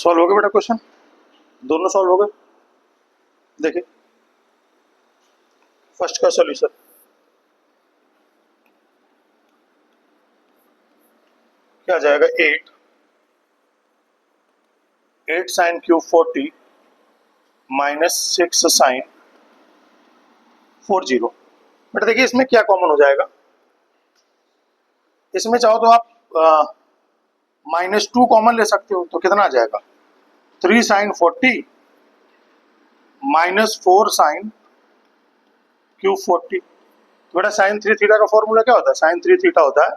Solve हो गया बेटा क्वेश्चन, दोनों सॉल्व हो गए। देखिए फर्स्ट का सॉल्यूशन, क्या जाएगा 8 साइन क्यूब 40 माइनस 6 साइन 40। बेटा देखिए इसमें क्या कॉमन हो जाएगा, इसमें चाहो तो आप -2 कॉमन ले सकते हो, तो कितना आ जाएगा 3 साइन 40 माइनस 4 साइन क्यूब 40। तो बेटा साइन 3 थीटा का फॉर्मूला क्या होता है, साइन 3 थीटा होता है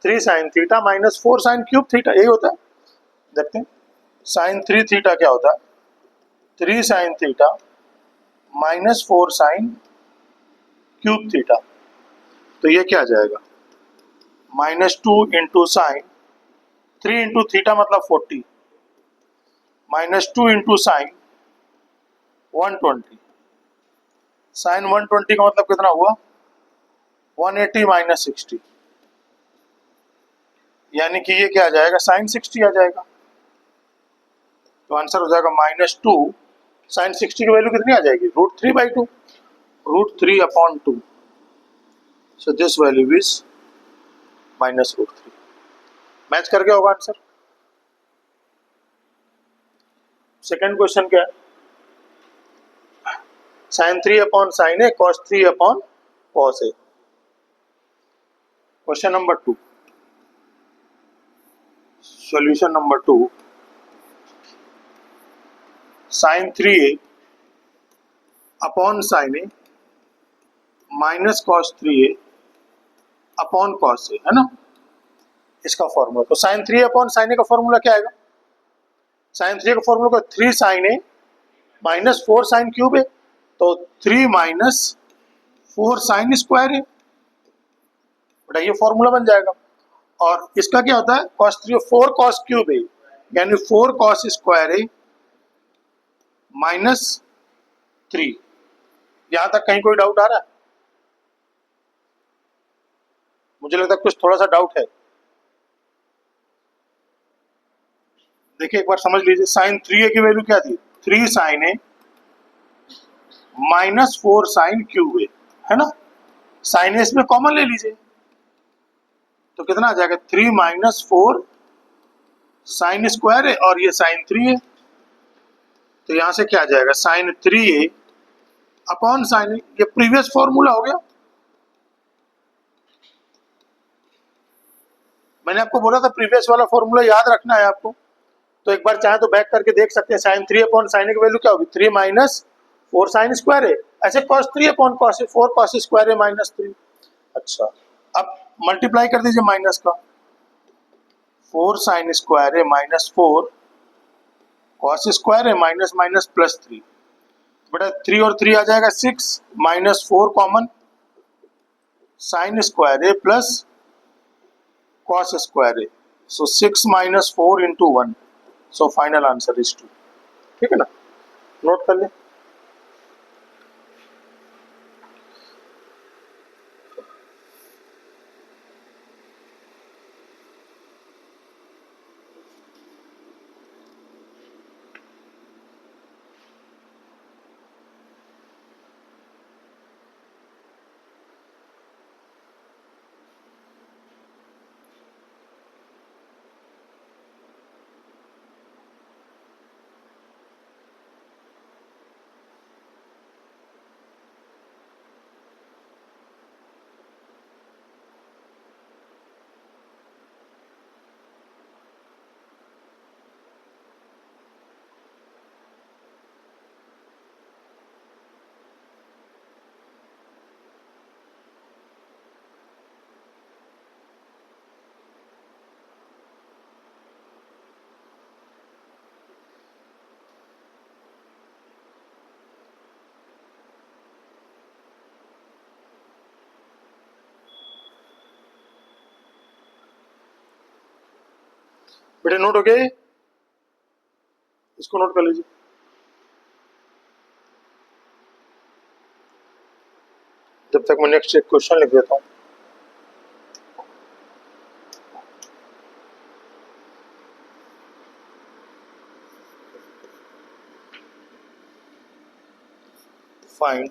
3 sine theta minus 4 sine cube theta, यही होता है। देखते हैं साइन 3 थीटा क्या होता है, 3 sine theta minus 4 sine cube theta. तो ये क्या आ जाएगा -2 इंटू साइन 3 इंटू थीटा मतलब 40 -2 इंटू साइन 120। साइन 120 का मतलब कितना हुआ 180 माइनस 60, यानी कि ये क्या आ जाएगा साइन 60 आ जाएगा। तो आंसर हो जाएगा -2 साइन 60 की वैल्यू कितनी आ जाएगी √3/2, √3/2। So this value is -√3। Match कर गया होगा आंसर। सेकंड क्वेश्चन क्या है, sine 3/sin A cos 3/cos A। Question number 2, solution number 2, sine 3A upon sine A minus cos 3A upon cos A, है ना, इसका फॉर्मूला। तो साइन 3 अपॉन साइन A का फॉर्मूला क्या आएगा, साइन 3 का फॉर्मूला का 3 sine A minus 4 sine cube A, तो 3 माइनस 4 साइन स्क्वायर A, बेटा ये फॉर्मूला बन जाएगा। और इसका क्या होता है cos 3 4 cos क्यूब A, यानी 4 cos स्क्वायर A माइनस 3। यहां तक कहीं कोई डाउट आ रहा है, मुझे लगता है कुछ थोड़ा सा डाउट है। देखिए एक बार समझ लीजिए, साइन 3A की वैल्यू क्या थी 3 sine A minus 4 sine cube A, है ना, साइन A इसमें कॉमन ले लीजिए, तो कितना आ जाएगा 3 माइनस 4 साइन स्क्वायर है और ये साइन 3 है। तो यहां से क्या आ जाएगा साइन 3A अपॉन साइन, ये प्रीवियस फॉर्मूला हो गया। मैंने आपको बोला था प्रीवियस वाला फॉर्मूला याद रखना है आपको, तो एक बार चाहे तो बैक करके देख सकते हैं। साइन 3 अपॉन साइन की वैल्यू क्या होगी 3 माइनस 4 साइन स्क्वायर है, ऐसे cos 3 upon cos 4 cos square है माइनस 3। अच्छा अब मल्टीप्लाई कर दीजिए माइनस का, 4 साइन स्क्वायर है माइनस 4 cos स्क्वायर है माइनस माइनस प्लस 3, बेटा 3 और 3 आ जाएगा 6 माइनस 4 कॉमन साइन स्क्वायर है प्लस cos स्क्वायर है, सो 6 minus 4 into 1, so final answer is 2। ठीक है ना, नोट कर ले। बेटे नोट हो गए, इसको नोट कर लीजिए। जब तक मैं नेक्स्ट एक क्वेश्चन लिख देता हूं। Find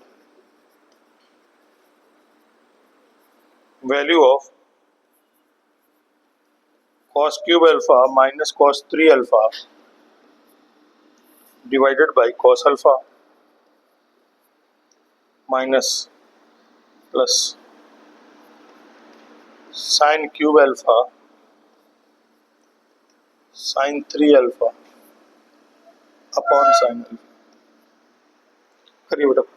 value of cos cube alpha minus cos 3 alpha divided by cos alpha minus plus sin cube alpha sin 3 alpha upon sin alpha। करिए बेटा।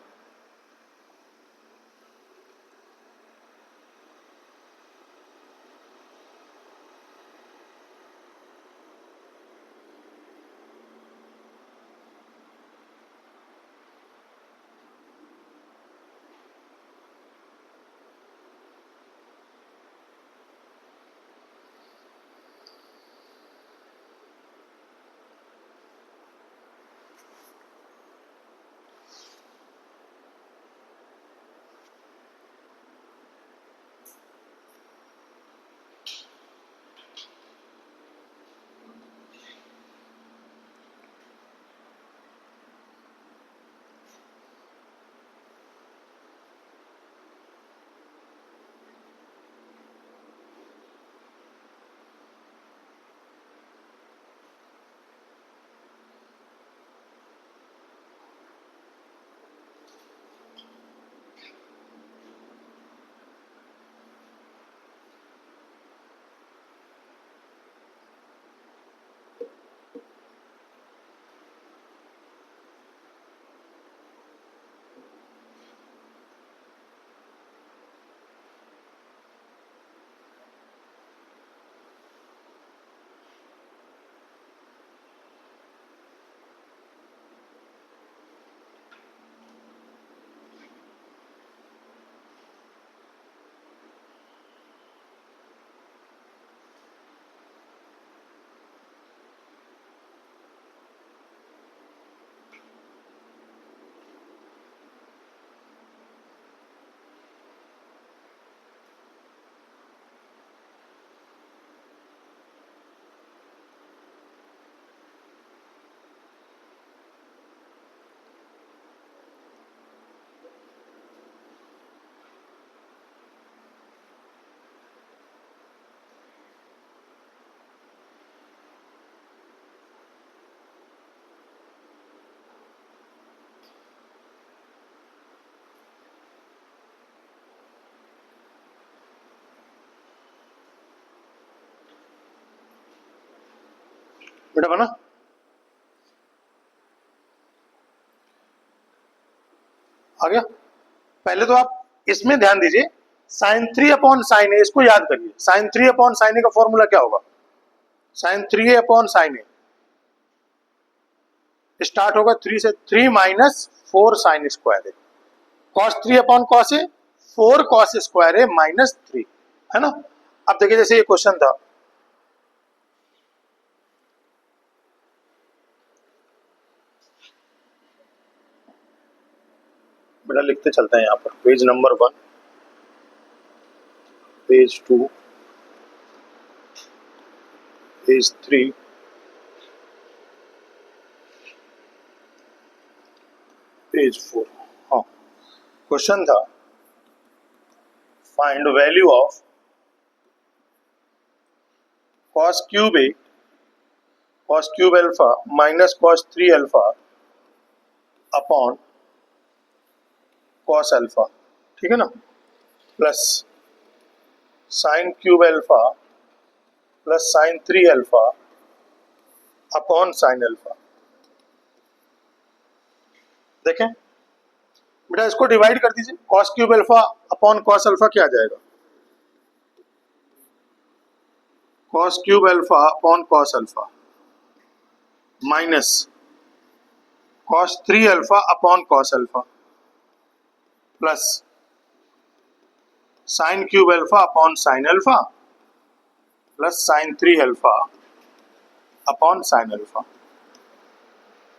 बेटा बना। आ गया। पहले तो आप इसमें ध्यान दीजिए, साइन 3 अपॉन साइन ए, इसको याद करिए। साइन 3 अपॉन साइन ए का फॉर्मूला क्या होगा? साइन 3 अपॉन साइन ए स्टार्ट होगा 3 से, 3 minus 4 sine square A. Cos 3 upon cos A 4 cos square A minus 3, है ना। अब देखिए जैसे ये क्वेश्चन था, बेटा लिखते चलते हैं यहाँ पर। Page number 1, page 2, page 3, page 4। हाँ, क्वेश्चन था find value of cos cube A cos cube alpha minus cos 3 alpha upon cos alpha, ठीक है ना, plus sine cube alpha plus sign 3 alpha upon sine alpha. देखें बेटा, इसको divide कर दीजिए। cos cube alpha upon cos alpha क्या आ जाएगा? cos cube alpha upon cos alpha minus cos 3 alpha upon cos alpha plus sine cube alpha upon sine alpha plus sign 3 alpha upon sine alpha,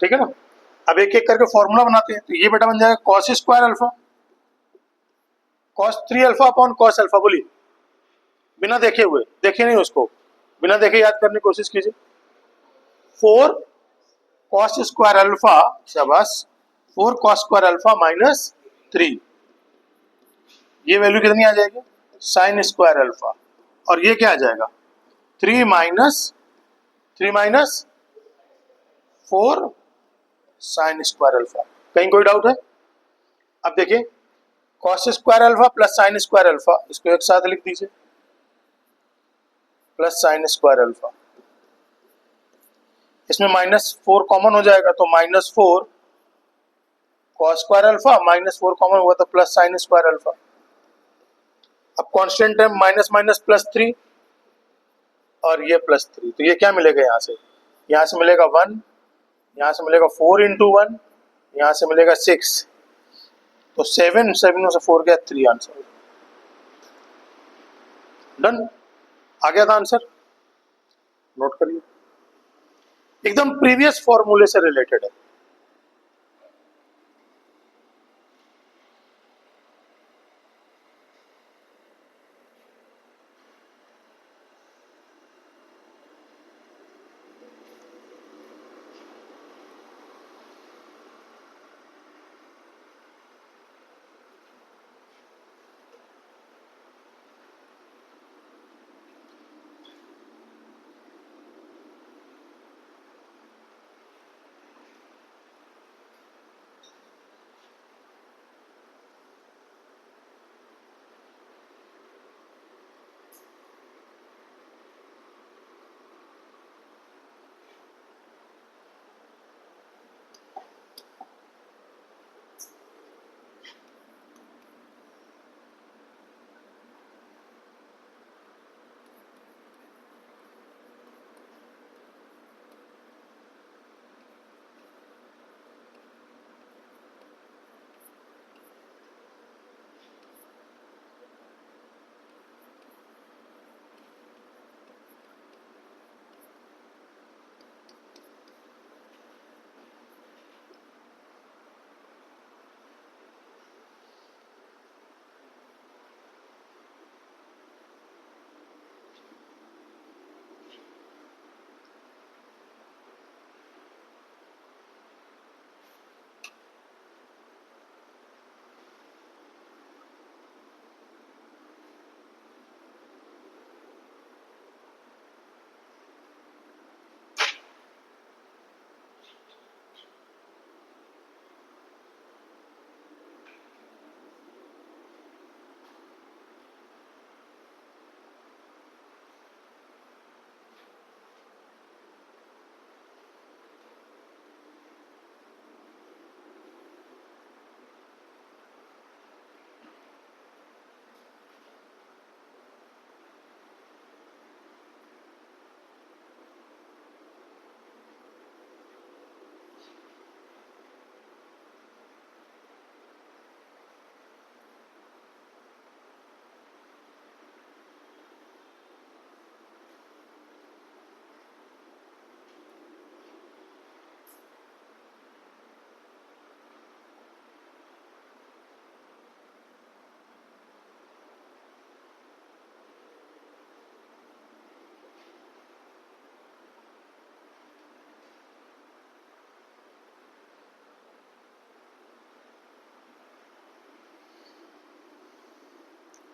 ठीक है ना। अब एक एक करके फॉर्मूला बनाते हैं। तो ये बेटा बन जाएगा cos square alpha, cos 3 alpha upon cos alpha. बोलिए, बिना देखे हुए, देखे नहीं उसको, बिना देखे याद करने की कोशिश कीजिए। 4 cos स्क्वायर अल्फा, शाबाश, 4 cos स्क्वायर अल्फा माइनस 3, ये वैल्यू कितनी आ जाएगी, साइन स्क्वायर अल्फा, और ये क्या आ जाएगा 3 माइनस 4 साइन स्क्वायर अल्फा। कहीं कोई डाउट है? अब देखिए cos square alpha plus sine square alpha, इसको एक साथ लिख दीजिए, प्लस साइन स्क्वायर अल्फा, इसमें -4 कॉमन हो जाएगा तो -4 कॉस स्क्वायर अल्फा, -4 कॉमन हुआ तो प्लस साइन स्क्वायर अल्फा। अब कांस्टेंट टर्म माइनस माइनस +3 और ये +3, तो ये क्या मिलेगा यहाँ से मिलेगा 1, यहाँ से मिलेगा 4 इंटू 1, यहाँ से मिलेगा 6, तो 7 में से 4 गया 3, आंसर डन। आ गया था आंसर, नोट करिए, एकदम प्रीवियस फॉर्मूले से रिलेटेड है।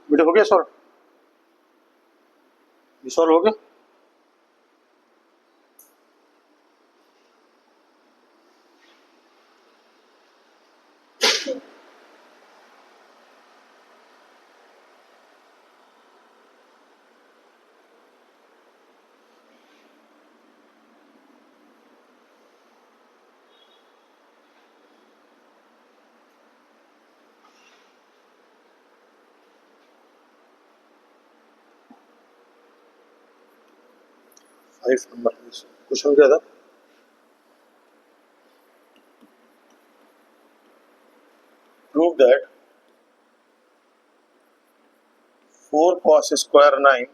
वीडियो हो गया सॉल्व, ये सॉल्व हो गया। फाइव नंबर क्वेश्चन क्या था, prove that 4 cos square 9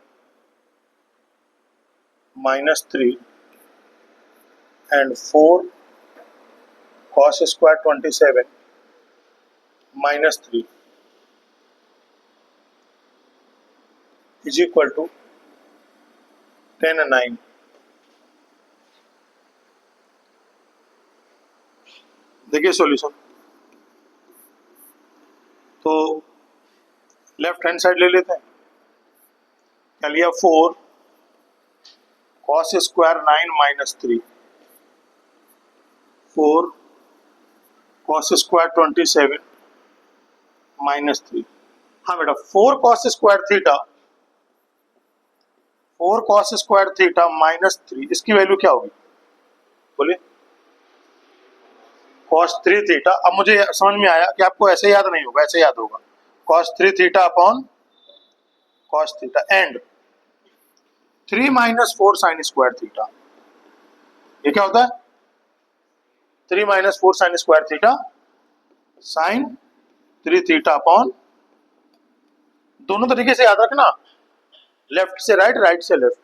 -3 and 4 cos square 27 -3 is equal to 10 and 9। देखिए सॉल्यूशन, तो लेफ्ट हैंड साइड ले लेते हैं। क्या लिया? 4 cos square 9 minus 3, 4 cos square 27 minus 3। हाँ बेटा, 4 cos square theta, 4 cos square theta minus 3, इसकी वैल्यू क्या होगी? बोलिए। Cos 3 theta. अब मुझे समझ में आया कि आपको ऐसे याद नहीं होगा, ऐसे याद होगा। Cos 3 theta upon cos theta and 3 minus 4 sine square theta. ये क्या होता है? 3 minus 4 sine square theta sine 3 theta upon, दोनों तरीके से याद रखना, लेफ्ट से राइट, राइट से लेफ्ट।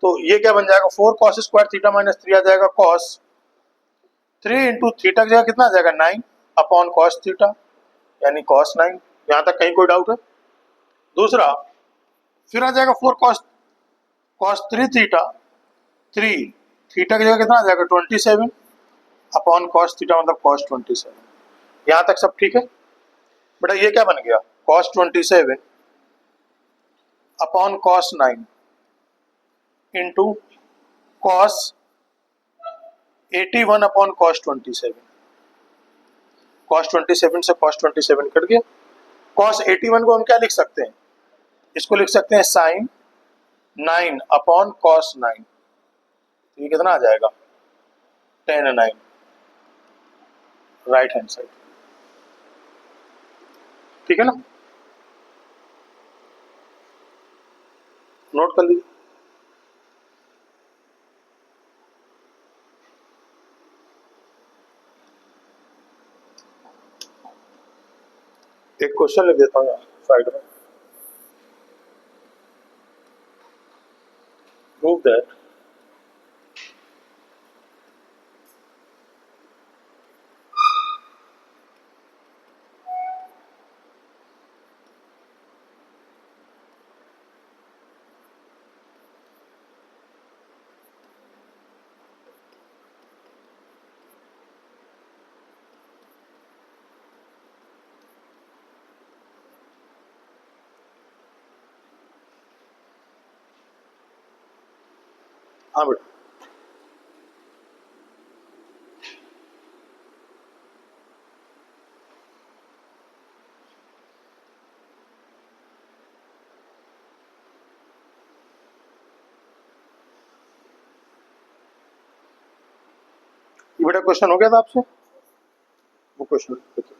तो ये क्या बन जाएगा? 4 कॉस स्क्वायर थीटा माइनस 3 आ जाएगा कॉस 3 इंटू थीटा की जगह कितना आ जाएगा? 9 अपॉन कॉस थीटा, यानी कॉस 9। यहां तक कहीं कोई डाउट है? दूसरा फिर आ जाएगा 4 कॉस कॉस 3 थीटा, 3 थीटा की जगह कितना आ जाएगा? 27 अपॉन कॉस थीटा, मतलब कॉस 27। यहां तक सब ठीक है बेटा? ये क्या बन गया? Cos 27 upon cos 9 into cos 81 upon cos 27। Cos 27 से कॉस 27 कट गया। कॉस 81 को हम क्या लिख सकते हैं? इसको लिख सकते हैं साइन 9 अपॉन कॉस 9। ये कितना आ जाएगा? 10/9 राइट हैंड साइड। ठीक है ना? नोट कर लीजिए। एक क्वेश्चन लिख देता हूँ साइड में। प्रूव दैट हाँ बेटा, ये बेटा क्वेश्चन हो गया था आपसे? वो क्वेश्चन देखिए।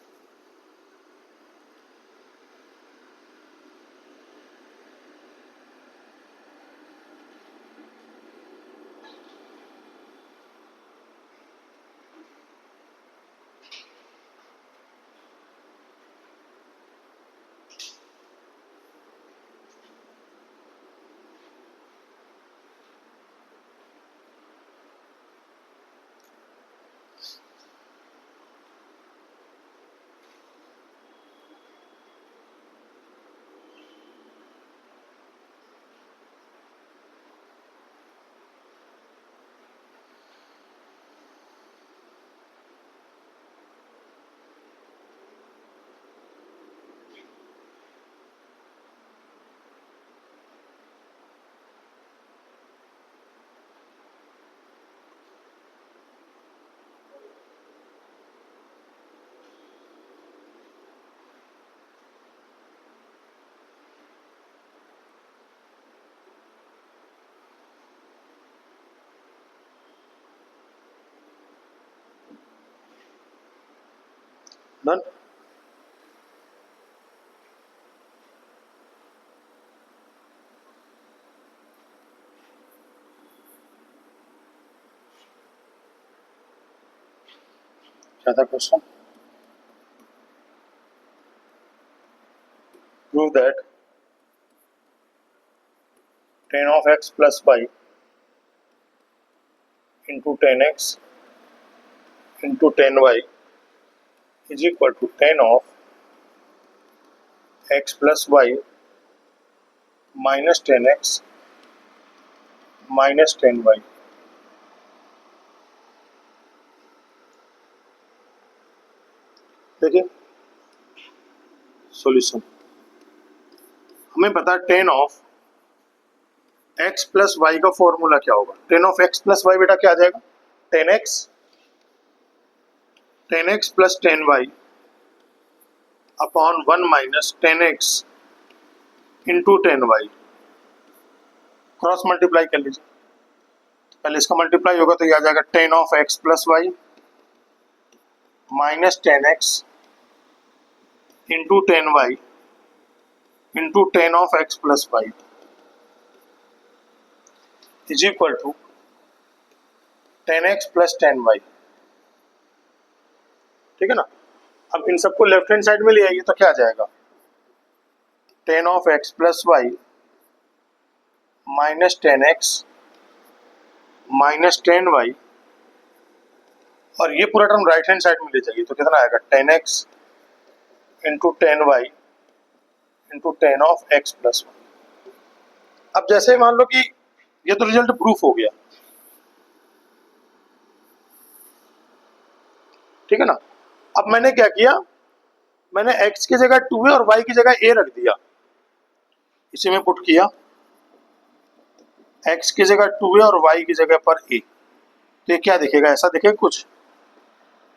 डन। क्या था question? Prove that tan of x plus y into tan x into tan y is equal to tan of x plus y minus tan x minus tan y। देखिए solution. हमें पता है tan of x plus y का formula क्या होगा। Tan of x plus y बेटा क्या आ जाएगा, tan x plus tan y upon one minus tan x into tan y. Cross multiply कर लीजिए, पहले इसका मल्टीप्लाई होगा तो ये आ जाएगा tan of x plus y minus tan x into tan y into tan of x plus y is equal to tan x plus tan y. ठीक है ना। अब इन सबको लेफ्ट हैंड साइड में ले आइए तो क्या आ जाएगा, tan of x plus y minus tan x minus tan y, और ये पूरा टर्म राइट हैंड साइड में ले जाइए तो कितना आएगा, tan x into tan y into tan of x plus y. अब जैसे ही मान लो कि ये तो रिजल्ट प्रूफ हो गया, ठीक है ना। अब मैंने क्या किया, मैंने x की जगह 2a और y की जगह a रख दिया, इसे में पुट किया x की जगह 2a और y की जगह पर a, तो ये क्या दिखेगा, ऐसा दिखेगा कुछ,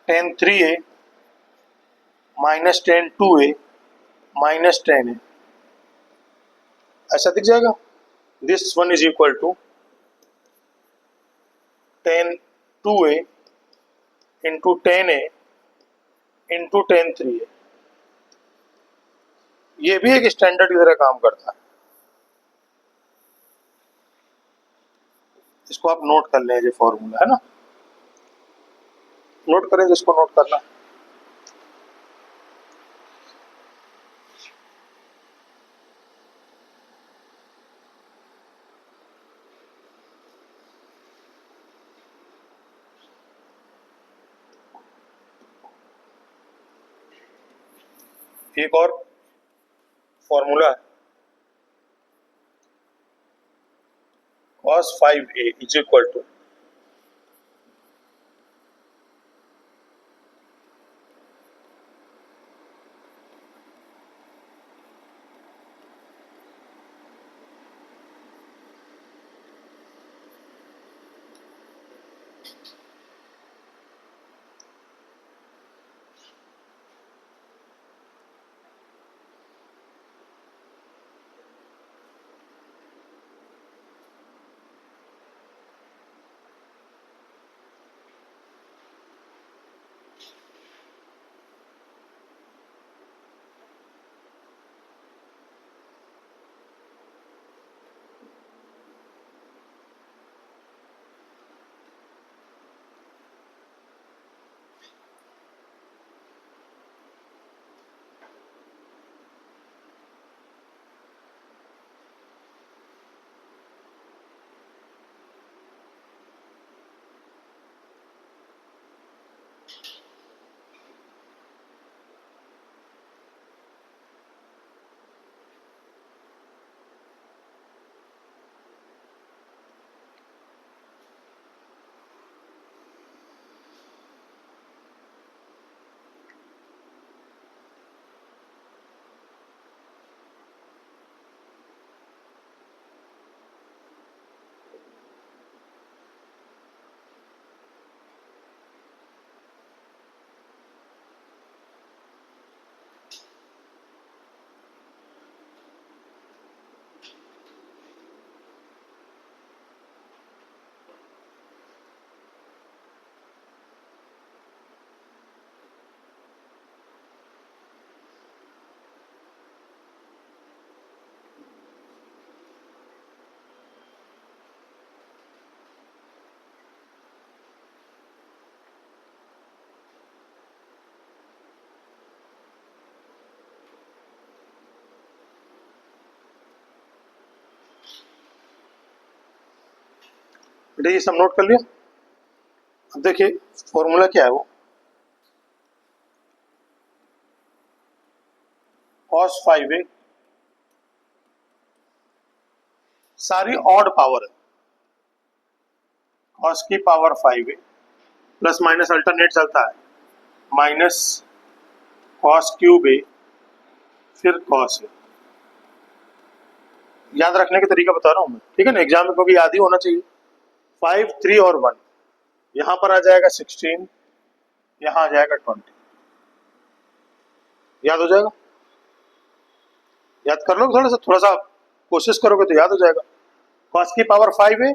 tan 3a minus tan 2a minus tan a, ऐसा दिख जाएगा। This one is equal to tan 2a into tan a into tan 3a। ये भी एक स्टैंडर्ड की तरह काम करता है, इसको आप नोट कर लें, ये फॉर्मूला है ना, नोट करें जिसको नोट करना। एक और फॉर्मूला है, cos 5a is equal to बेटा ये सब नोट कर लिया। अब देखिए फॉर्मूला क्या है, वो cos 5a सारी ऑड पावर है, cos की power 5a plus minus alternate चलता है, माइनस cos क्यूब a फिर कॉस ए। याद रखने का तरीका बता रहा हूँ मैं, ठीक है ना, एग्जाम में क्योंकि याद ही होना चाहिए। 5, 3 और 1, यहाँ पर आ जाएगा 16, यहाँ आ जाएगा 20। याद हो जाएगा, याद कर लो, थोड़ा सा कोशिश करोगे तो याद हो जाएगा। कॉस की पावर 5 है,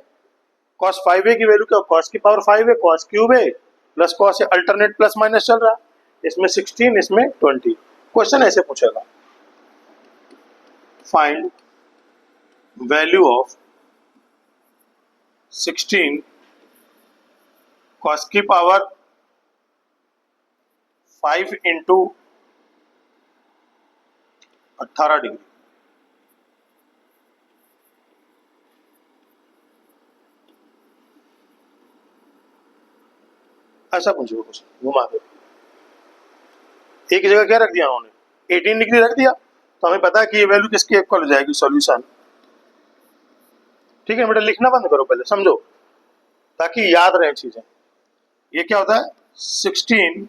कॉस 5 ए की वैल्यू क्या, कॉस की पावर 5 है, कॉस क्यूब है प्लस कॉस है, अल्टरनेट प्लस माइनस चल रहा है, इसमें 16 इसमें 20। क्वेश्चन ऐसे पूछेगा, फाइंड वैल्यू ऑफ 16 कॉस की पावर 5 इंटू 18 डिग्री। ऐसा पूछेगा क्वेश्चन, घुमा दो। एक जगह क्या रख दिया उन्होंने, 18 डिग्री रख दिया, तो हमें पता है कि ये वैल्यू किसके इक्वल हो जाएगी, सॉल्यूशन। ठीक है बेटा, लिखना बंद करो पहले, समझो, ताकि याद रहे चीजें। ये क्या होता है, 16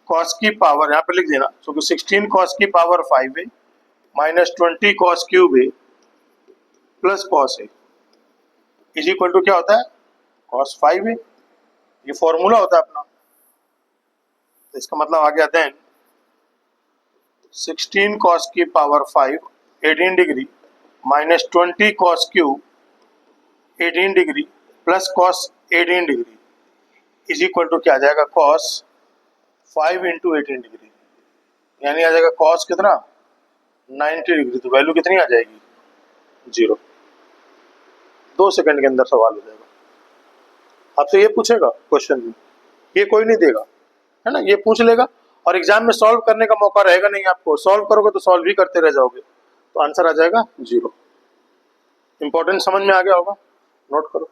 कॉस की पावर, यहाँ पे लिख देना, क्योंकि 16 कॉस की पावर 5 है माइनस 20 कॉस क्यूब है प्लस कॉस है इज इक्वल टू क्या होता है, कॉस 5 है। ये फॉर्मूला होता है अपना, तो इसका मतलब आ गया देन 16 कॉस की power 5 18 degree minus 20 cos cube 18 degree plus cos 18 degree is equal to क्या आ जाएगा, कॉस 5 इंटू 18 डिग्री, यानी आ जाएगा कॉस कितना, 90 डिग्री। तो वैल्यू कितनी आ जाएगी, 0। 2 सेकंड के अंदर सवाल हो जाएगा। आपसे ये पूछेगा क्वेश्चन में, ये कोई नहीं देगा, है ना, ये पूछ लेगा, और एग्जाम में सॉल्व करने का मौका रहेगा नहीं आपको। सॉल्व करोगे तो सॉल्व ही करते रह जाओगे, तो आंसर आ जाएगा 0। इंपॉर्टेंट समझ में आ गया होगा, नोट करो।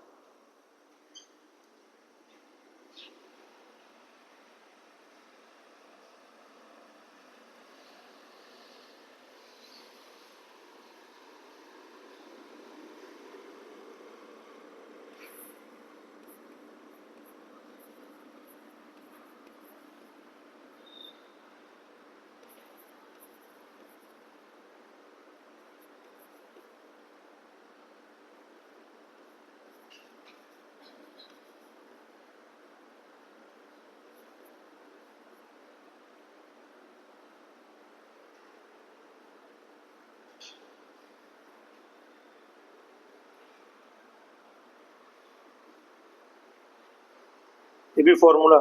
ये भी फॉर्मूला,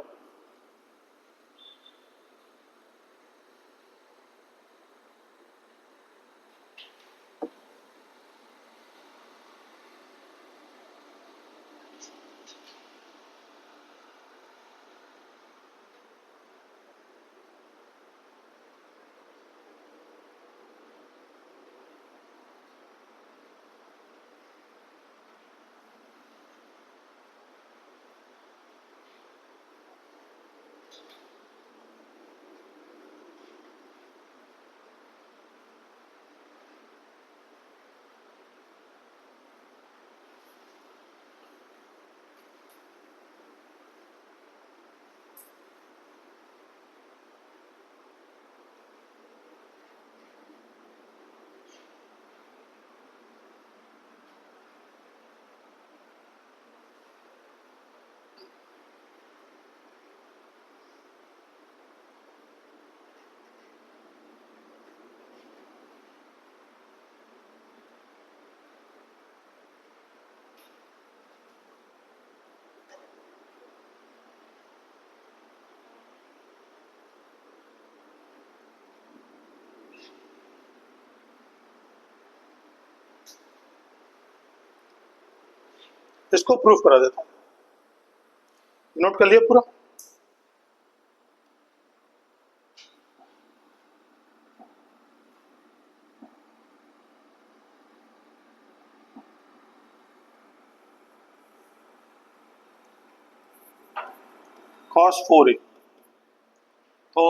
इसको प्रूफ करा देता हूँ, नोट कर लिया पूरा। cos 4a, तो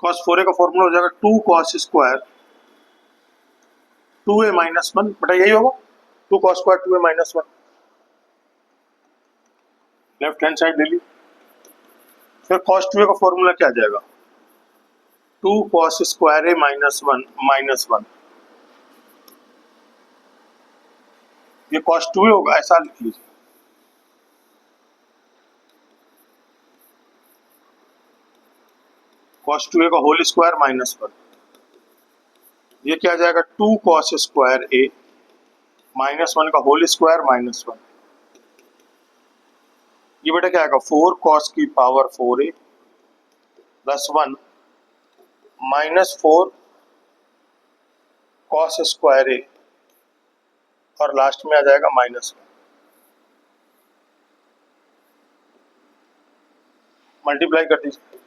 cos 4a का फॉर्मूला हो जाएगा 2 cos स्क्वायर 2a माइनस 1, बेटा यही होगा, 2 cos square 2a minus 1, left hand side ले ली। फिर cos 2a का फॉर्मूला क्या आ जाएगा, टू कॉस स्क्वायर ए -1 ये कॉस 2 ही होगा, ऐसा लिख लीजिए। कॉस 2a का होल स्क्वायर -1, ये क्या आ जाएगा 2 कॉस स्क्वायर ए -1 का होल स्क्वायर -1, ये बेटा क्या आएगा 4 कॉस की power 4a plus 1 -4 cos square A और लास्ट में आ जाएगा -1। मल्टीप्लाई कर दीजिए,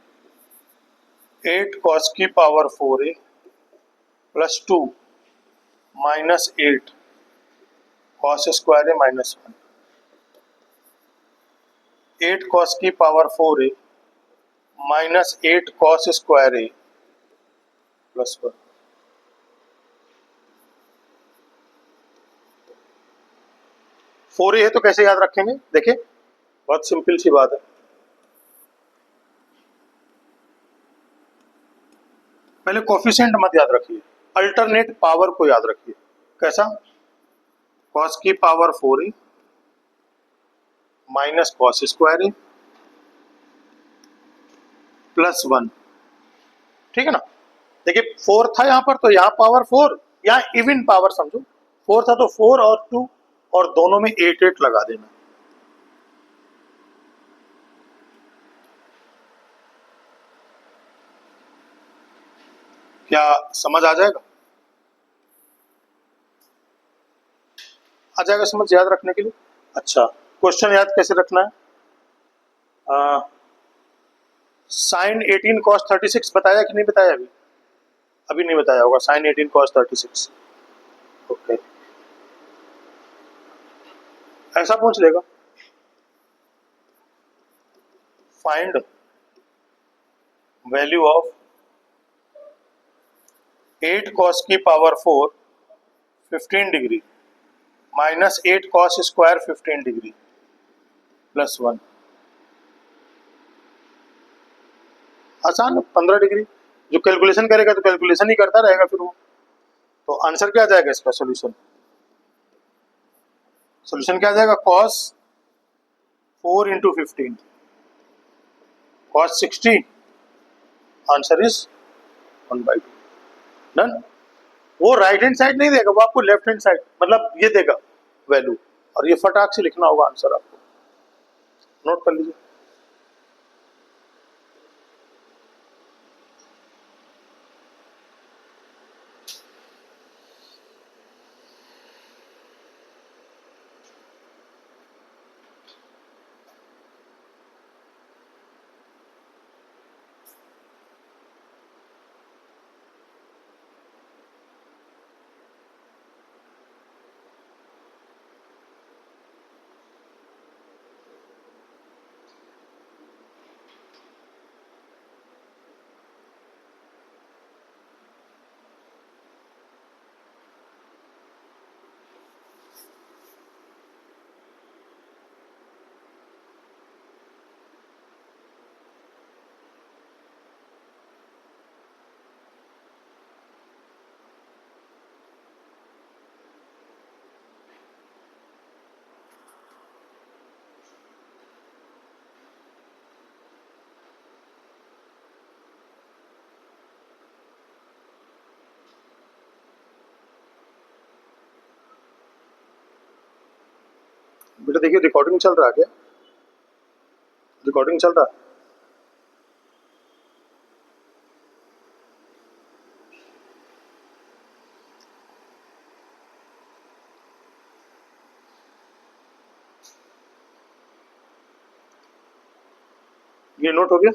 8 कॉस की power 4a plus 2 -8 cos square A -1, 8 cos की power 4a -8 cos square A plus 1। Four A है तो कैसे याद रखेंगे, देखिए बहुत सिंपल सी बात है। पहले कोफिशिएंट मत याद रखिए, अल्टरनेट पावर को याद रखिए। कैसा, कॉस की power 4a minus cos square A plus 1, ठीक है ना। देखिए 4 था यहाँ पर, तो यहाँ पावर 4, यहाँ इवन पावर समझो, 4 था तो 4 और 2 और दोनों में 8 लगा देना। क्या समझ आ जाएगा? आ जाएगा समझ याद रखने के लिए। अच्छा, क्वेश्चन याद कैसे रखना है? साइन 18 कॉस 36 बताया कि नहीं बताया? अभी नहीं बताया होगा, साइन 18 कॉस 36। ओके, ऐसा पूछ लेगा, फाइंड वैल्यू ऑफ 8 कॉस की power 4 15 degree minus 8 cos square 15 degree plus 1। आसान, 15 डिग्री। जो कैलकुलेशन करेगा तो कैलकुलेशन ही करता रहेगा फिर वो। तो आंसर क्या आ जाएगा इसका? सोल्यूशन क्या आ जाएगा? Cos 4 into 15 cos 60, answer is 1/2। Done. वो राइट हैंड साइड नहीं देगा, वो आपको लेफ्ट हैंड साइड मतलब ये देगा वैल्यू, और ये फटाक से लिखना होगा आंसर आपको, नोट कर लीजिए। बेटा देखिए, रिकॉर्डिंग चल रहा है क्या? रिकॉर्डिंग चल रहा है? ये नोट हो गया?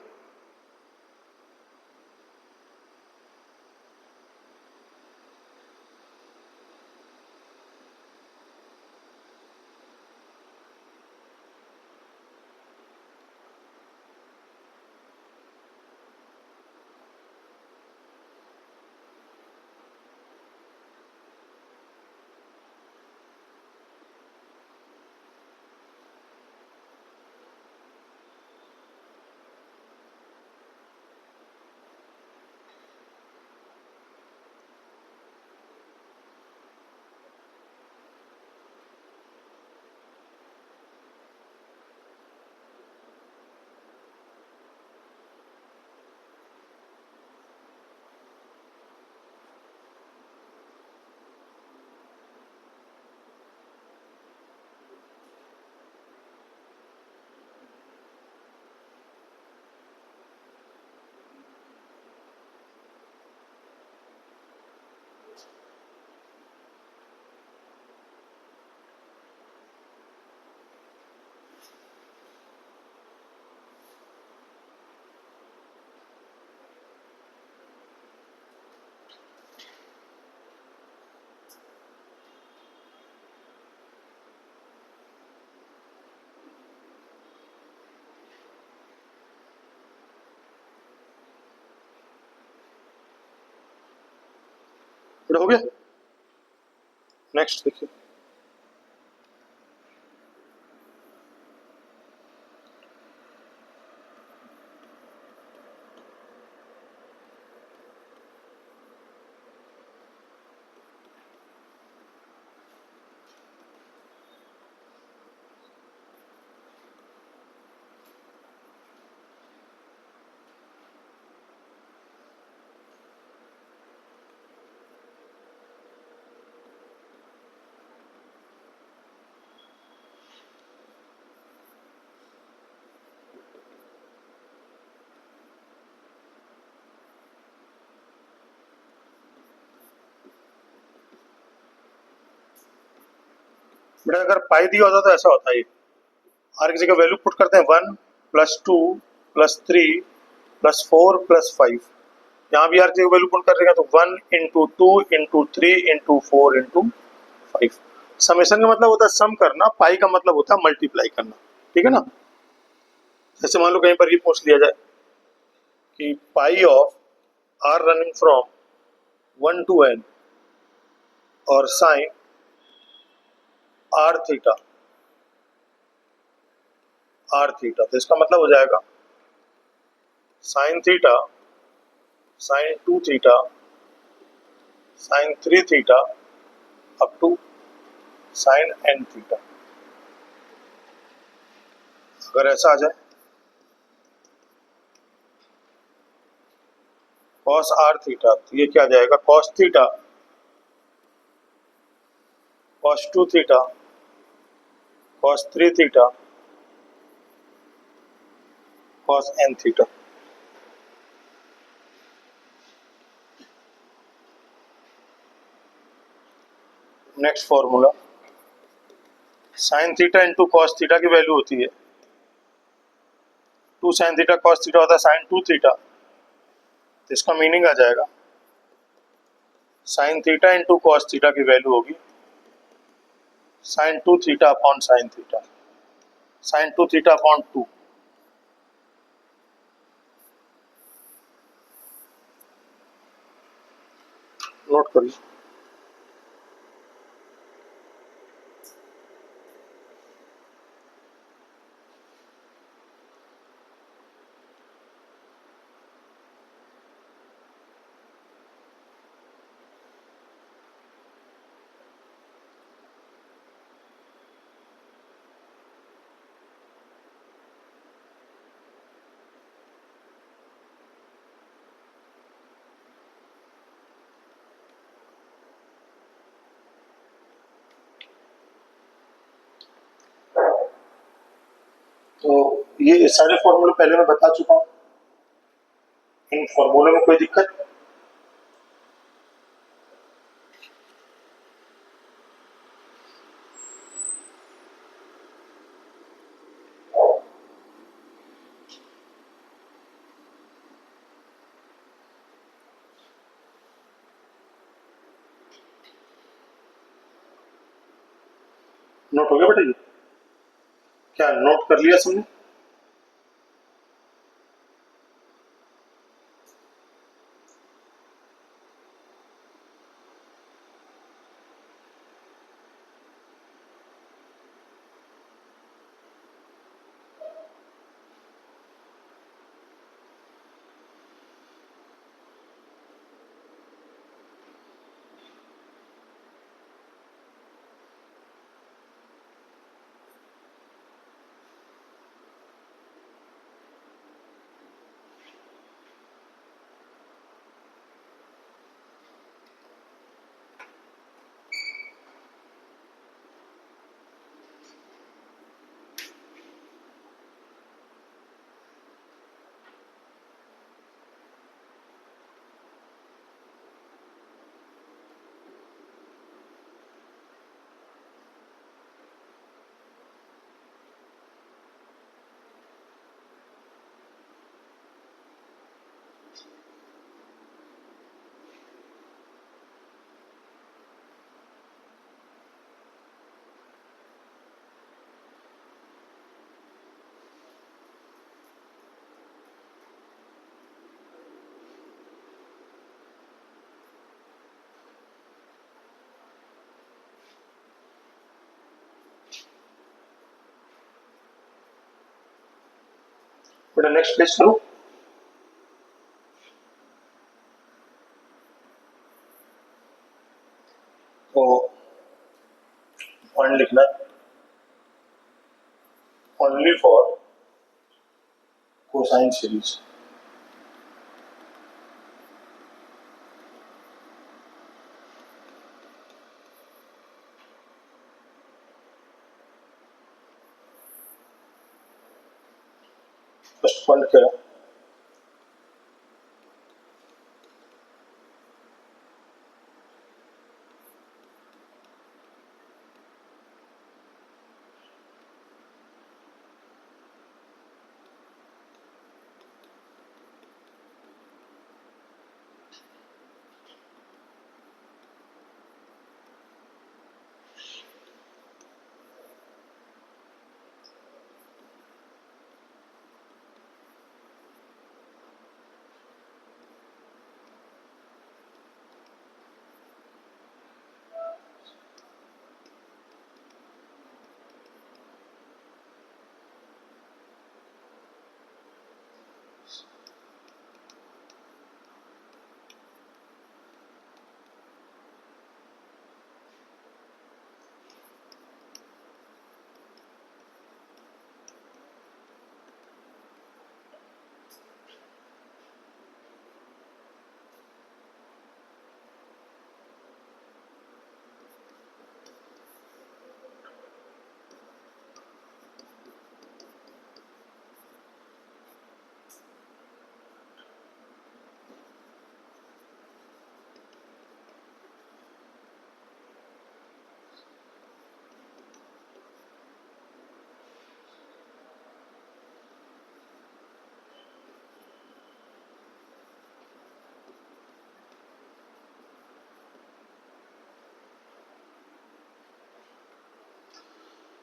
हो गया। नेक्स्ट देखिए, बेटा अगर पाई दिया होता तो ऐसा होता है, आर की जगह वैल्यू पुट करते हैं 1 + 2 + 3 + 4 + 5। यहाँ भी आर की जगह वैल्यू पुट कर देगा तो 1 × 2 × 3 × 4 × 5। समेशन का मतलब होता है सम करना, पाई का मतलब होता है मल्टीप्लाई करना, ठीक है ना। जैसे मान लो कहीं पर ये पूछ लिया जाए कि pi of r running from 1 to n और साइन r थीटा, तो इसका मतलब हो जाएगा sine theta, sine 2 theta, sine 3 theta up to sine n theta. अगर ऐसा आ जाए कॉस r थीटा, तो ये क्या आ जाएगा cos theta, cos 2 theta, cos 3 theta, cos n theta. Next formula, sign theta into cos theta की वैल्यू होती है 2 साइन थीटा कॉस थीटा होता है साइन 2 थीटा, तो इसका मीनिंग आ जाएगा sine theta into cos theta की वैल्यू होगी sine 2 theta upon sine theta, sine 2 theta upon 2। Note करिए। तो ये सारे फॉर्मूले पहले मैं बता चुका हूँ, इन फॉर्मूले में कोई दिक्कत? नोट हो गया बेटा? ये क्या नोट कर लिया सबने? बेटा नेक्स्ट पेज करूं? तो पॉइंट लिखना, only for cosine series. First point क्या है?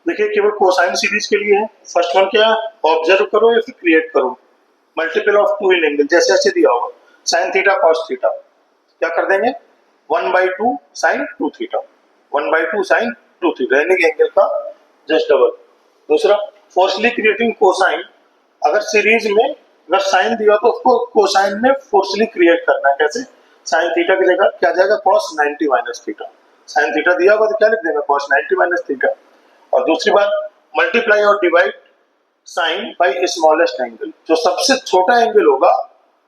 देखिए केवल कोसाइन सीरीज के लिए है। फर्स्ट वन क्या, ऑब्जर्व करो या फिर क्रिएट करो, multiple of two in angle, जैसे ऐसे दिया होगा साइन थीटा कॉस थीटा, क्या कर देंगे 1/2 साइन 2 थीटा, 1/2 साइन 2 थीटा यानी कि एंगल का जस्ट डबल। दूसरा फोर्सली क्रिएटिंग कोसाइन, अगर सीरीज में अगर साइन दिया तो उसको कोसाइन में फोर्सली क्रिएट करना है। कैसे, साइन थीटा की जगह क्या जाएगा cos 90 minus theta, sine theta दिया होगा तो क्या लिख देंगे cos 90 माइनस थीटा। और दूसरी बात मल्टीप्लाई और divide sine by smallest angle, जो सबसे छोटा एंगल होगा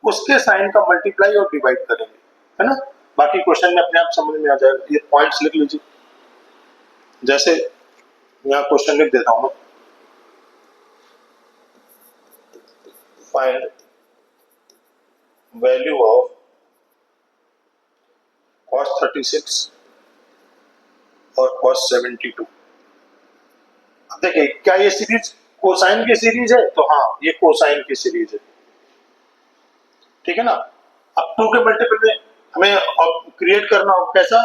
उसके साइन का मल्टीप्लाई और डिवाइड करेंगे, है ना। बाकी क्वेश्चन में अपने आप समझ में आ जाएगा, ये पॉइंट्स लिख लीजिए। जैसे यहाँ क्वेश्चन लिख देता हूं मैं, फाइंड वैल्यू ऑफ cos 36 और cos 72। अब देखिए क्या ये सीरीज कोसाइन की सीरीज है, तो हाँ ये कोसाइन की सीरीज है, ठीक है ना। अब टू के मल्टीपल में हमें क्रिएट करना हो, कैसा,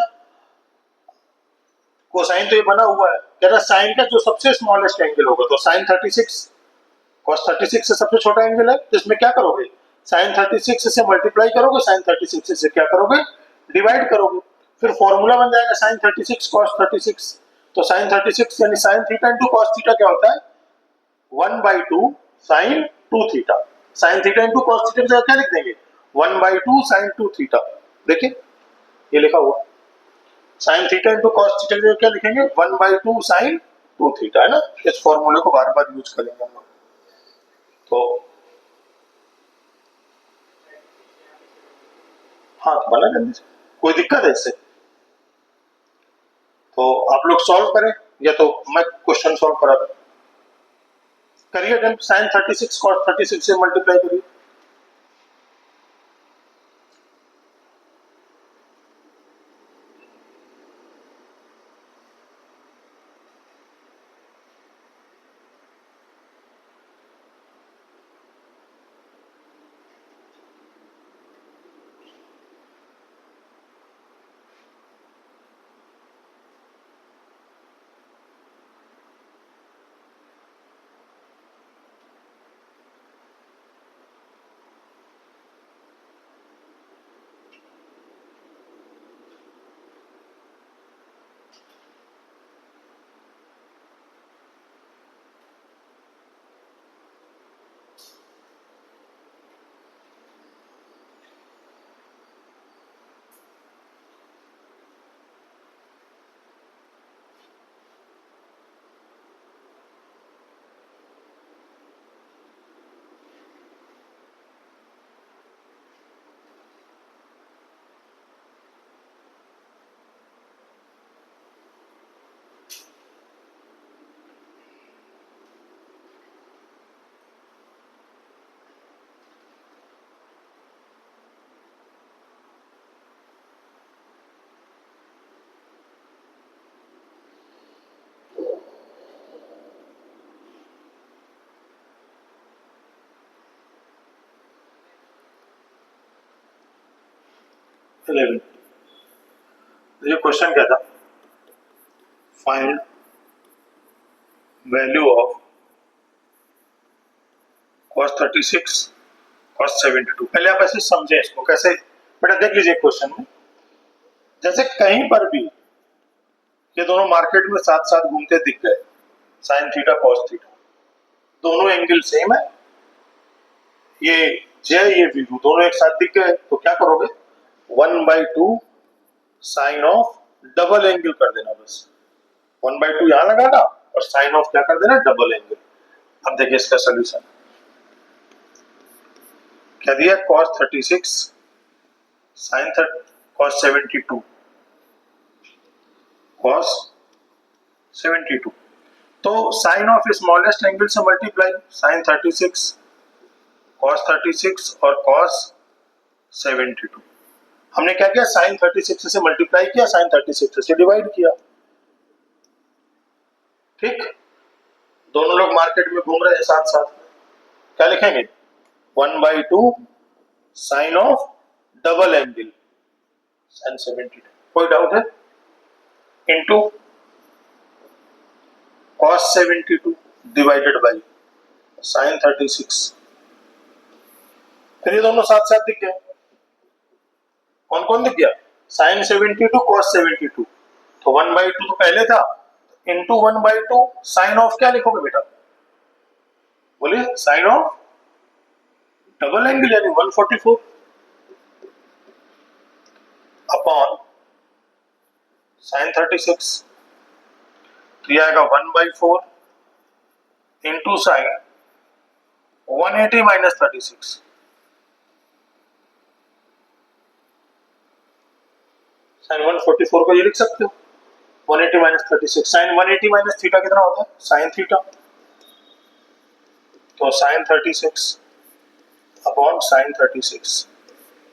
कोसाइन तो ये बना हुआ है, कह रहा साइन का जो सबसे स्मॉलेस्ट एंगल होगा, तो साइन 36 cos 36 से सबसे छोटा एंगल है, तो इसमें क्या करोगे साइन 36 से मल्टीप्लाई करोगे, साइन 36 से क्या करोगे डिवाइड करोगे, फिर फॉर्मूला बन जाएगा साइन 36 cos 36। तो साइन 36 यानी sine theta into cos theta क्या होता है 1/2 sine 2 theta, sine theta into cos theta की जगह क्या लिख देंगे 1/2 साइन 2 थीटा। देखिए ये लिखा हुआ sign theta into cos theta की जगह क्या लिखेंगे 1/2 साइन 2 थीटा, है ना। इस फॉर्मूले को बार बार यूज करेंगे हम लोग। तो हाँ तो बना जल्दी से, कोई दिक्कत है इससे, तो आप लोग सॉल्व करें या तो मैं क्वेश्चन सॉल्व करा दूं, करिए साइन 36 cos 36 से मल्टीप्लाई करिए। 11। ये क्वेश्चन क्या था? Find value of cos 36 cos 72। पहले आप ऐसे समझे इसको कैसे, बेटा देख लीजिए क्वेश्चन में, जैसे कहीं पर भी ये दोनों मार्केट में साथ साथ घूमते दिख गए, साइन थीटा कॉस थीटा, दोनों एंगल सेम है, ये जे ये वी दोनों एक साथ दिख गए, तो क्या करोगे? 1/2 साइन ऑफ डबल एंगल कर देना, बस 1/2 यहां लगाना और साइन ऑफ क्या कर देना? Double angle. अब देखिए इसका सोल्यूशन क्या दिया? cos 36 sin cos 72 cos 72, तो साइन ऑफ स्मॉलेस्ट एंगल से मल्टीप्लाई, sin 36 cos 36 और cos 72। हमने क्या किया? sin 36 से मल्टीप्लाई किया, sin 36 से डिवाइड किया। ठीक, दोनों लोग मार्केट में घूम रहे हैं साथ साथ, क्या लिखेंगे? 1/2 sine of double angle sin 72, कोई डाउट है? Into cos 72 divided by sin 36, फिर ये दोनों साथ साथ दिख गए। कौन कौन दिख गया? sin 72 cos 72, तो 1/2 तो पहले था, इंटू 1/2 साइन ऑफ क्या लिखोगे बेटा? बोलिए, साइन ऑफ डबल एंगल यानी 144 अपॉन sin 36, तो यह आएगा 1/4 इंटू साइन 180 माइनस 36, साइन 144 को ये लिख सकते हो 180 माइनस 36, साइन 180 माइनस थीटा कितना होता है? साइन थीटा, तो साइन 36 अपॉन साइन 36,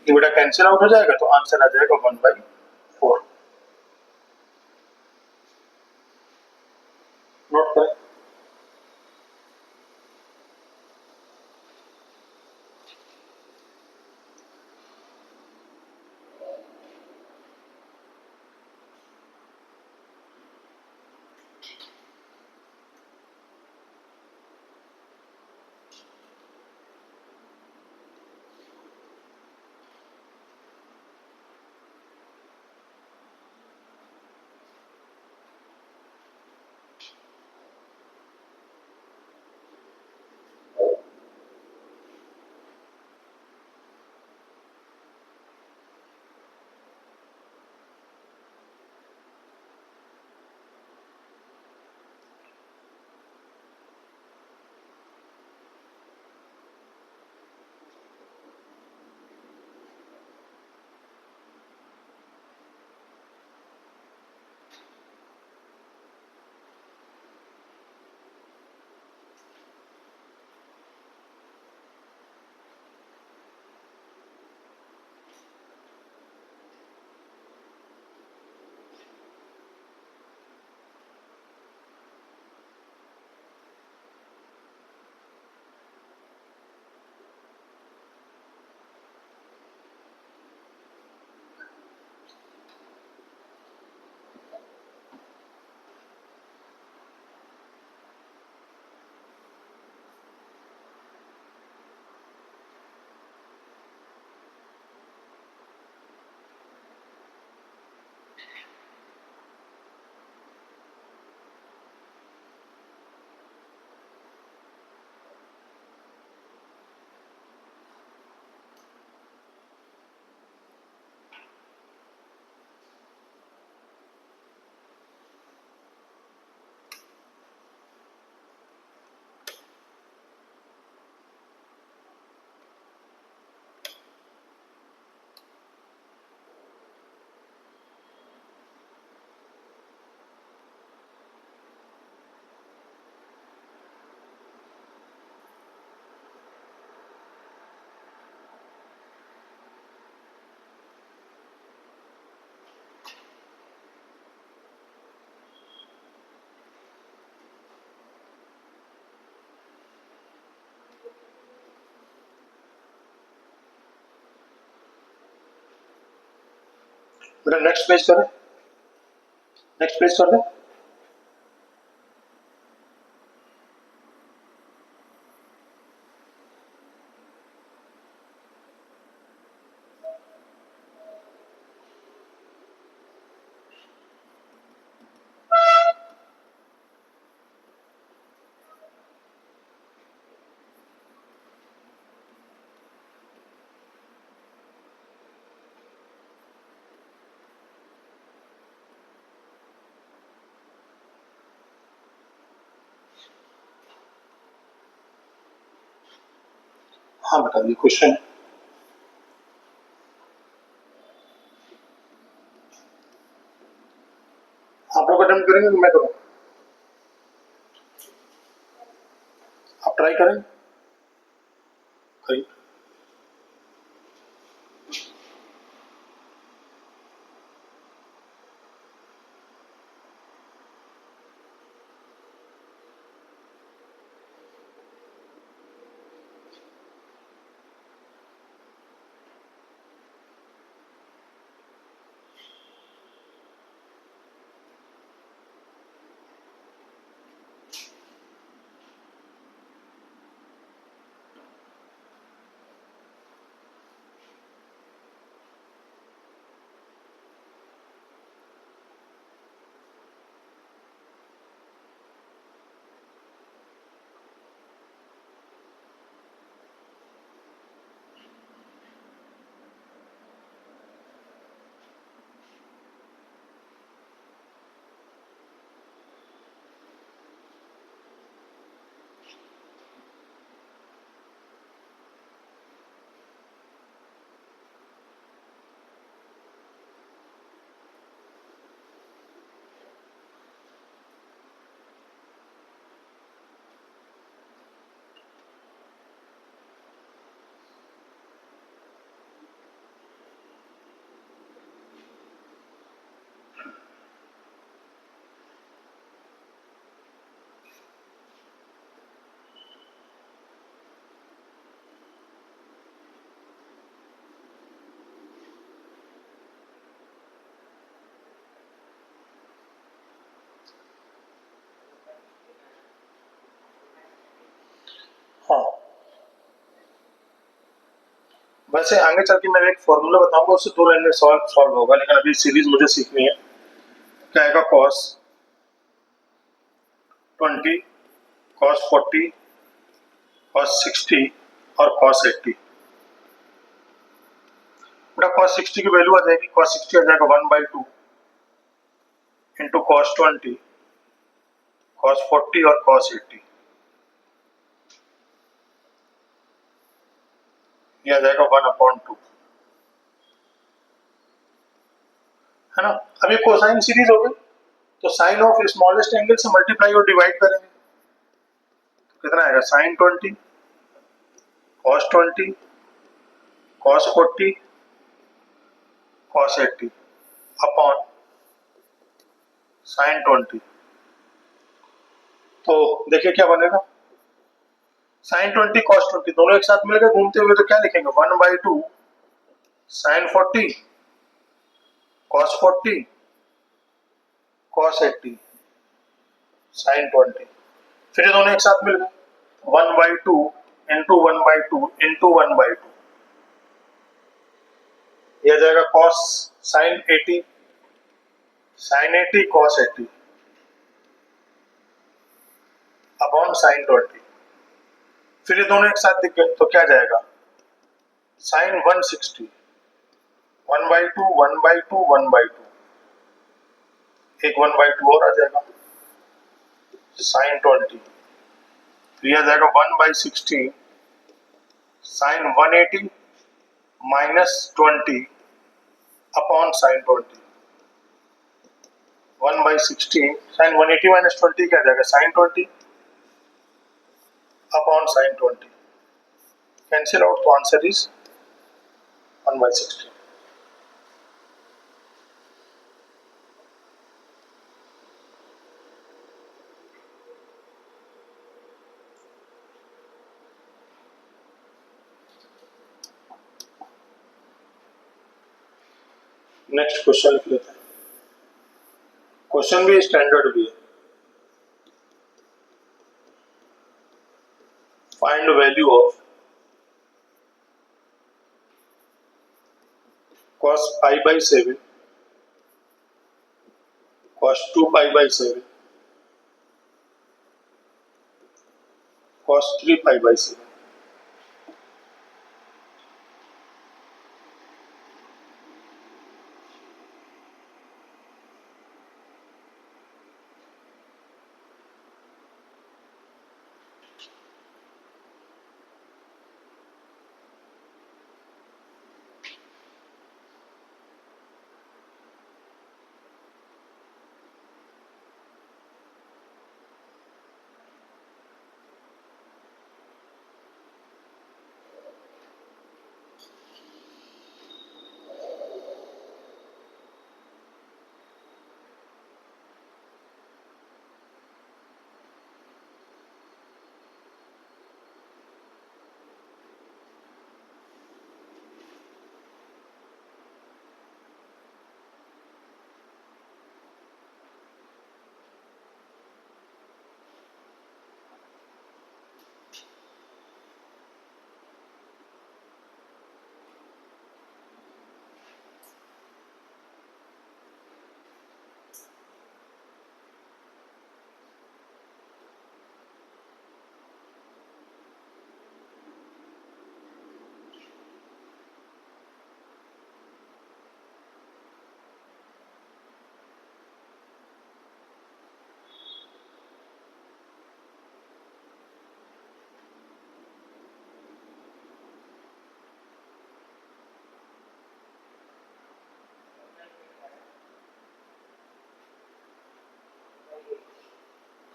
ये बेटा कैंसिल आउट हो जाएगा, तो आंसर आ जाएगा 1/4। नोट करें। बेटा नेक्स्ट पेज करें, नेक्स्ट पेज कर दें। हाँ बेटा ये क्वेश्चन आप लोग अटेम्प्ट करेंगे कि मैं करूँ? आप ट्राई करें, करिए। हाँ वैसे आगे चल के मैं एक फॉर्मूला बताऊंगा, उससे 2 लाइन में सॉल्व होगा, लेकिन अभी सीरीज मुझे सीखनी है। क्या आएगा? cos 20, cos 40, cos 60 और cos 80। बेटा cos 60 की वैल्यू आ जाएगी, cos 60 आ जाएगा 1/2 इंटू cos 20, cos 40 और cos 80, ये आ जाएगा 1/2, है ना। अब ये कोसाइन सीरीज हो गई, तो साइन ऑफ स्मॉलेस्ट एंगल से मल्टीप्लाई और डिवाइड करेंगे, तो कितना आएगा? sin 20, cos 20, cos 40, cos 80 upon sin 20। तो देखिए क्या बनेगा, sin 20 cos 20 दोनों एक साथ मिल गए घूमते हुए, तो क्या लिखेंगे? 1/2 sin 40 cos 40 cos 80 sin 20। फिर ये दोनों एक साथ मिल गए, 1/2 इंटू 1/2 इंटू 1/2, यह आ जाएगा cos sin 80 sin 80 cos 80 upon sin 20। फिर ये दोनों एक साथ दिख गए, तो क्या जाएगा? sin 160 1/2 1/2 1/2, एक 1/2 और आ जाएगा sin 20। तो यह आ जाएगा 1/16 sin 180 minus 20 upon sin 20। 1/16 sin 180 minus 20 क्या आ जाएगा? sin 20 upon sin 20, cancel out, तो आंसर इज 1/16। नेक्स्ट क्वेश्चन लिख लेते हैं। क्वेश्चन भी स्टैंडर्ड भी है। Find value of cos pi by 7, cos 2 pi by 7, cos 3 pi by 7।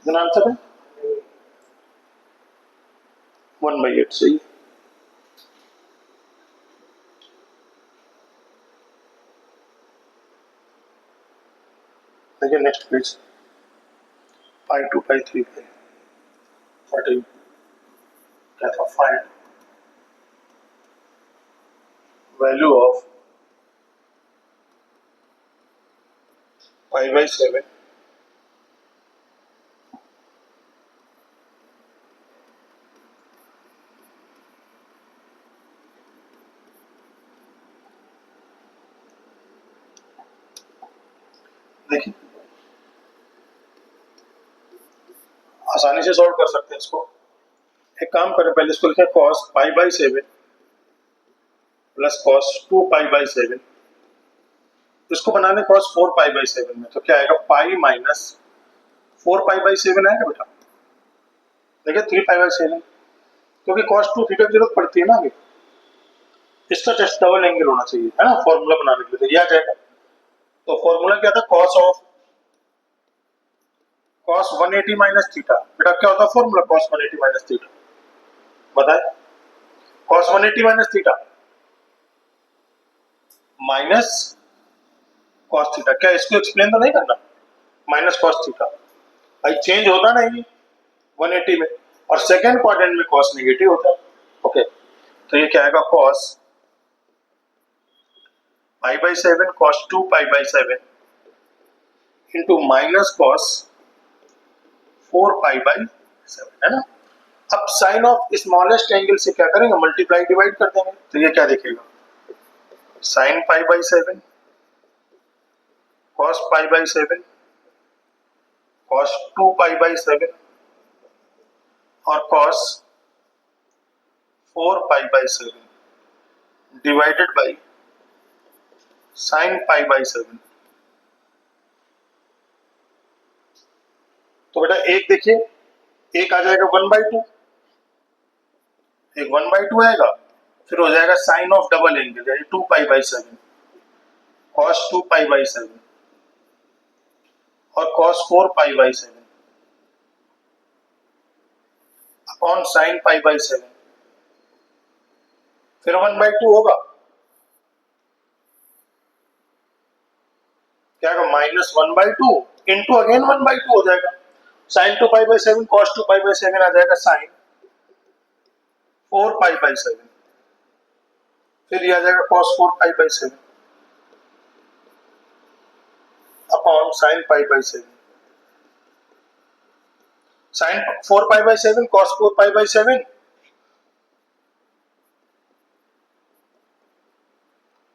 कितना आंसर है? 1/8 सही। देखिए नेक्स्ट पेज, पाई 2 पाई 3 पाई 40 क्या था? Find value of pi by 7, देखिए आसानी से सॉल्व कर सकते हैं इसको। एक काम करें, पहले इसको लिखें cos pi by 7 plus cos 2 pi by 7। इसको बनाने cos 4 पाई बाई 7 में तो क्या आएगा? पाई माइनस 4 पाई बाई 7 आएगा बेटा। देखिए 3 पाई बाई 7, क्योंकि cos 2 थीटा की जरूरत पड़ती है ना अभी। इसका जस्ट डबल एंगल होना चाहिए, है ना, फॉर्मूला बनाने के लिए। तो ये आ जाएगा। तो फॉर्मूला क्या था? cos of cos 180 minus theta. बेटा क्या होता है फॉर्मूला cos 180 माइनस थीटा? बताए। cos 180 minus theta minus cos theta. क्या इसको एक्सप्लेन तो नहीं करना? माइनस cos थीटा भाई चेंज होता नहीं 180 में, और सेकेंड क्वाड्रेंट में cos नेगेटिव होता है। ओके, तो ये क्या आएगा? cos pi by 7 cos 2 pi by 7 into minus cos 4 pi by 7, है ना। अब साइन ऑफ स्मॉलेस्ट एंगल से क्या करेंगे? मल्टीप्लाई डिवाइड कर देंगे। तो ये क्या दिखेगा? Sign pi by 7 cos pi by 7 cos 2 pi by 7 और cos 4 pi by 7 divided by sign pi by 7। तो बेटा एक देखिए, एक आ जाएगा 1/2, एक 1/2 आएगा, फिर हो जाएगा साइन ऑफ डबल एंगल यानी 2 pi by 7 cos 2 pi by 7 और cos 4 pi by 7 upon sine pi by 7, फिर 1/2 होगा। क्या होगा? माइनस 1/2 इंटू अगेन 1/2 हो जाएगा। Sine 2 pi by 7 cos 2 pi by 7 आ जाएगा साइन 4 पाई बाई 7, फिर ये आ जाएगा cos 4 pi by 7। Sine pi by 7, sine 4 pi by 7 cos 4 pi by 7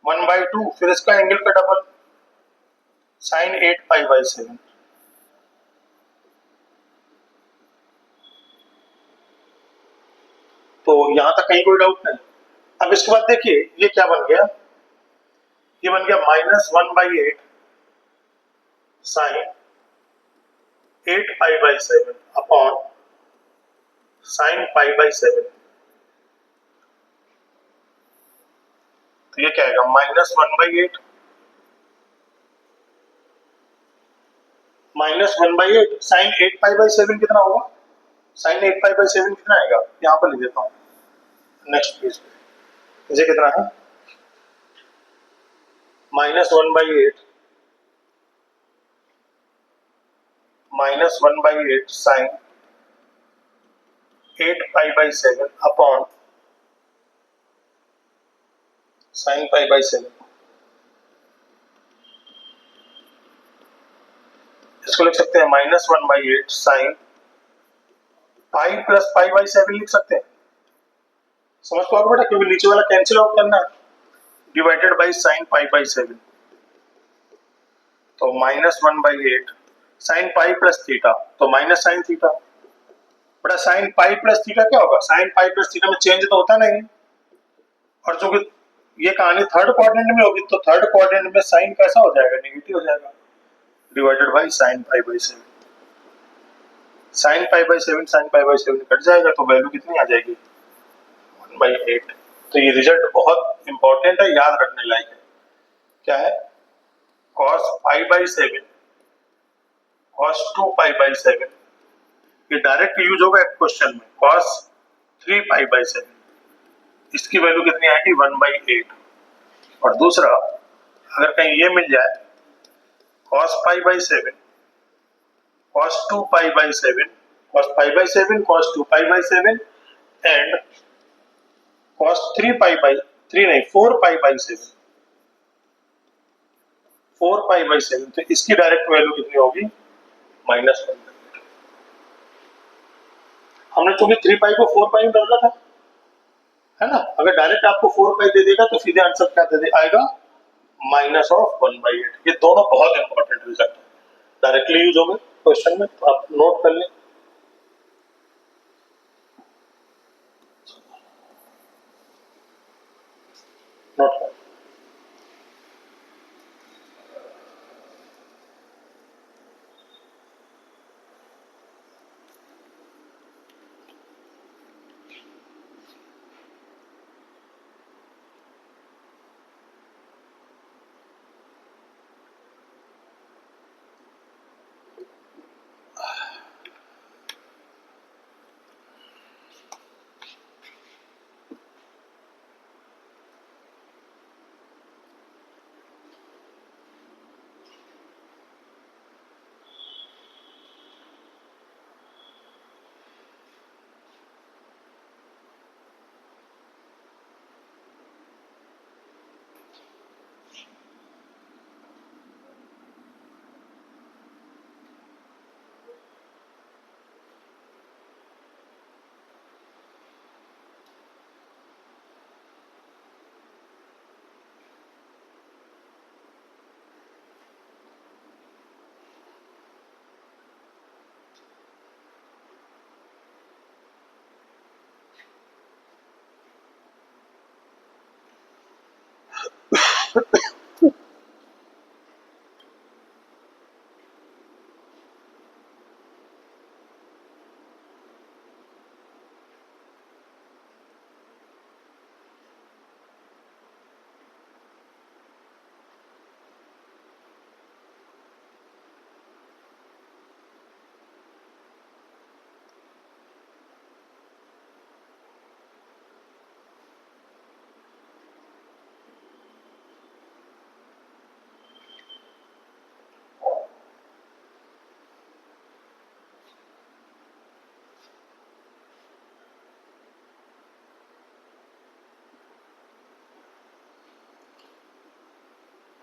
1/2, फिर इसका एंगल का डबल साइन 8 पाई बाई 7। तो यहां तक कहीं कोई डाउट नहीं। अब इसके बाद देखिए ये क्या बन गया, ये बन गया -1/8 sine 8 pi by 7 upon sine pi by 7। तो ये क्या आएगा -1/8 -1/8 साइन 8 पाई बाई 7 कितना होगा, साइन 8 पाई बाई 7 कितना आएगा, यहां पर लिख देता हूं नेक्स्ट पेज पे। ये कितना है -1/8 -1/8 sine 8 pi by 7 upon sine pi by 7। इसको लिख सकते हैं -1/8 sine pi plus pi by 7 लिख सकते हैं। समझ पाओगे बेटा, क्योंकि नीचे वाला कैंसिल आउट करना है, divided by sign pi by 7। तो -1/8 साइन पाई प्लस थीटा, तो माइनस साइन थीटा। बेटा साइन पाई प्लस थीटा क्या होगा, साइन पाई प्लस थीटा में चेंज तो होता नहीं, और जो कि ये कहानी थर्ड क्वाड्रेंट में होगी, तो थर्ड क्वाड्रेंट में साइन कैसा हो जाएगा, नेगेटिव हो जाएगा, divided by sign pi by 7। Sine pi by 7 sine pi by 7 cut जाएगा, तो वैल्यू कितनी आ जाएगी 1/8। तो ये रिजल्ट बहुत इंपॉर्टेंट है, याद रखने लायक है। क्या है, cos pi by 7 cos 2 pi by 7, ये डायरेक्ट यूज होगा एक क्वेश्चन में, cos 3 पाई बाई 7, इसकी वैल्यू कितनी आएगी 1/8। और दूसरा अगर कहीं ये मिल जाए cos pi by 7 cos 2 pi by 7 cos pi by 7 cos 2 pi by 7 and cos 3 pi by 3 नहीं 4 पाई बाई 7 4 पाई बाई 7, तो इसकी डायरेक्ट वैल्यू कितनी होगी -1। हमने चूंकि 3 पाई को 4 पाई में बदला था, है ना, अगर डायरेक्ट आपको 4 पाई दे देगा तो सीधे आंसर क्या दे दे आएगा -1/8। ये दोनों बहुत इंपॉर्टेंट रिजल्ट है, डायरेक्टली यूज होंगे क्वेश्चन में, तो आप नोट कर लें। नोट कर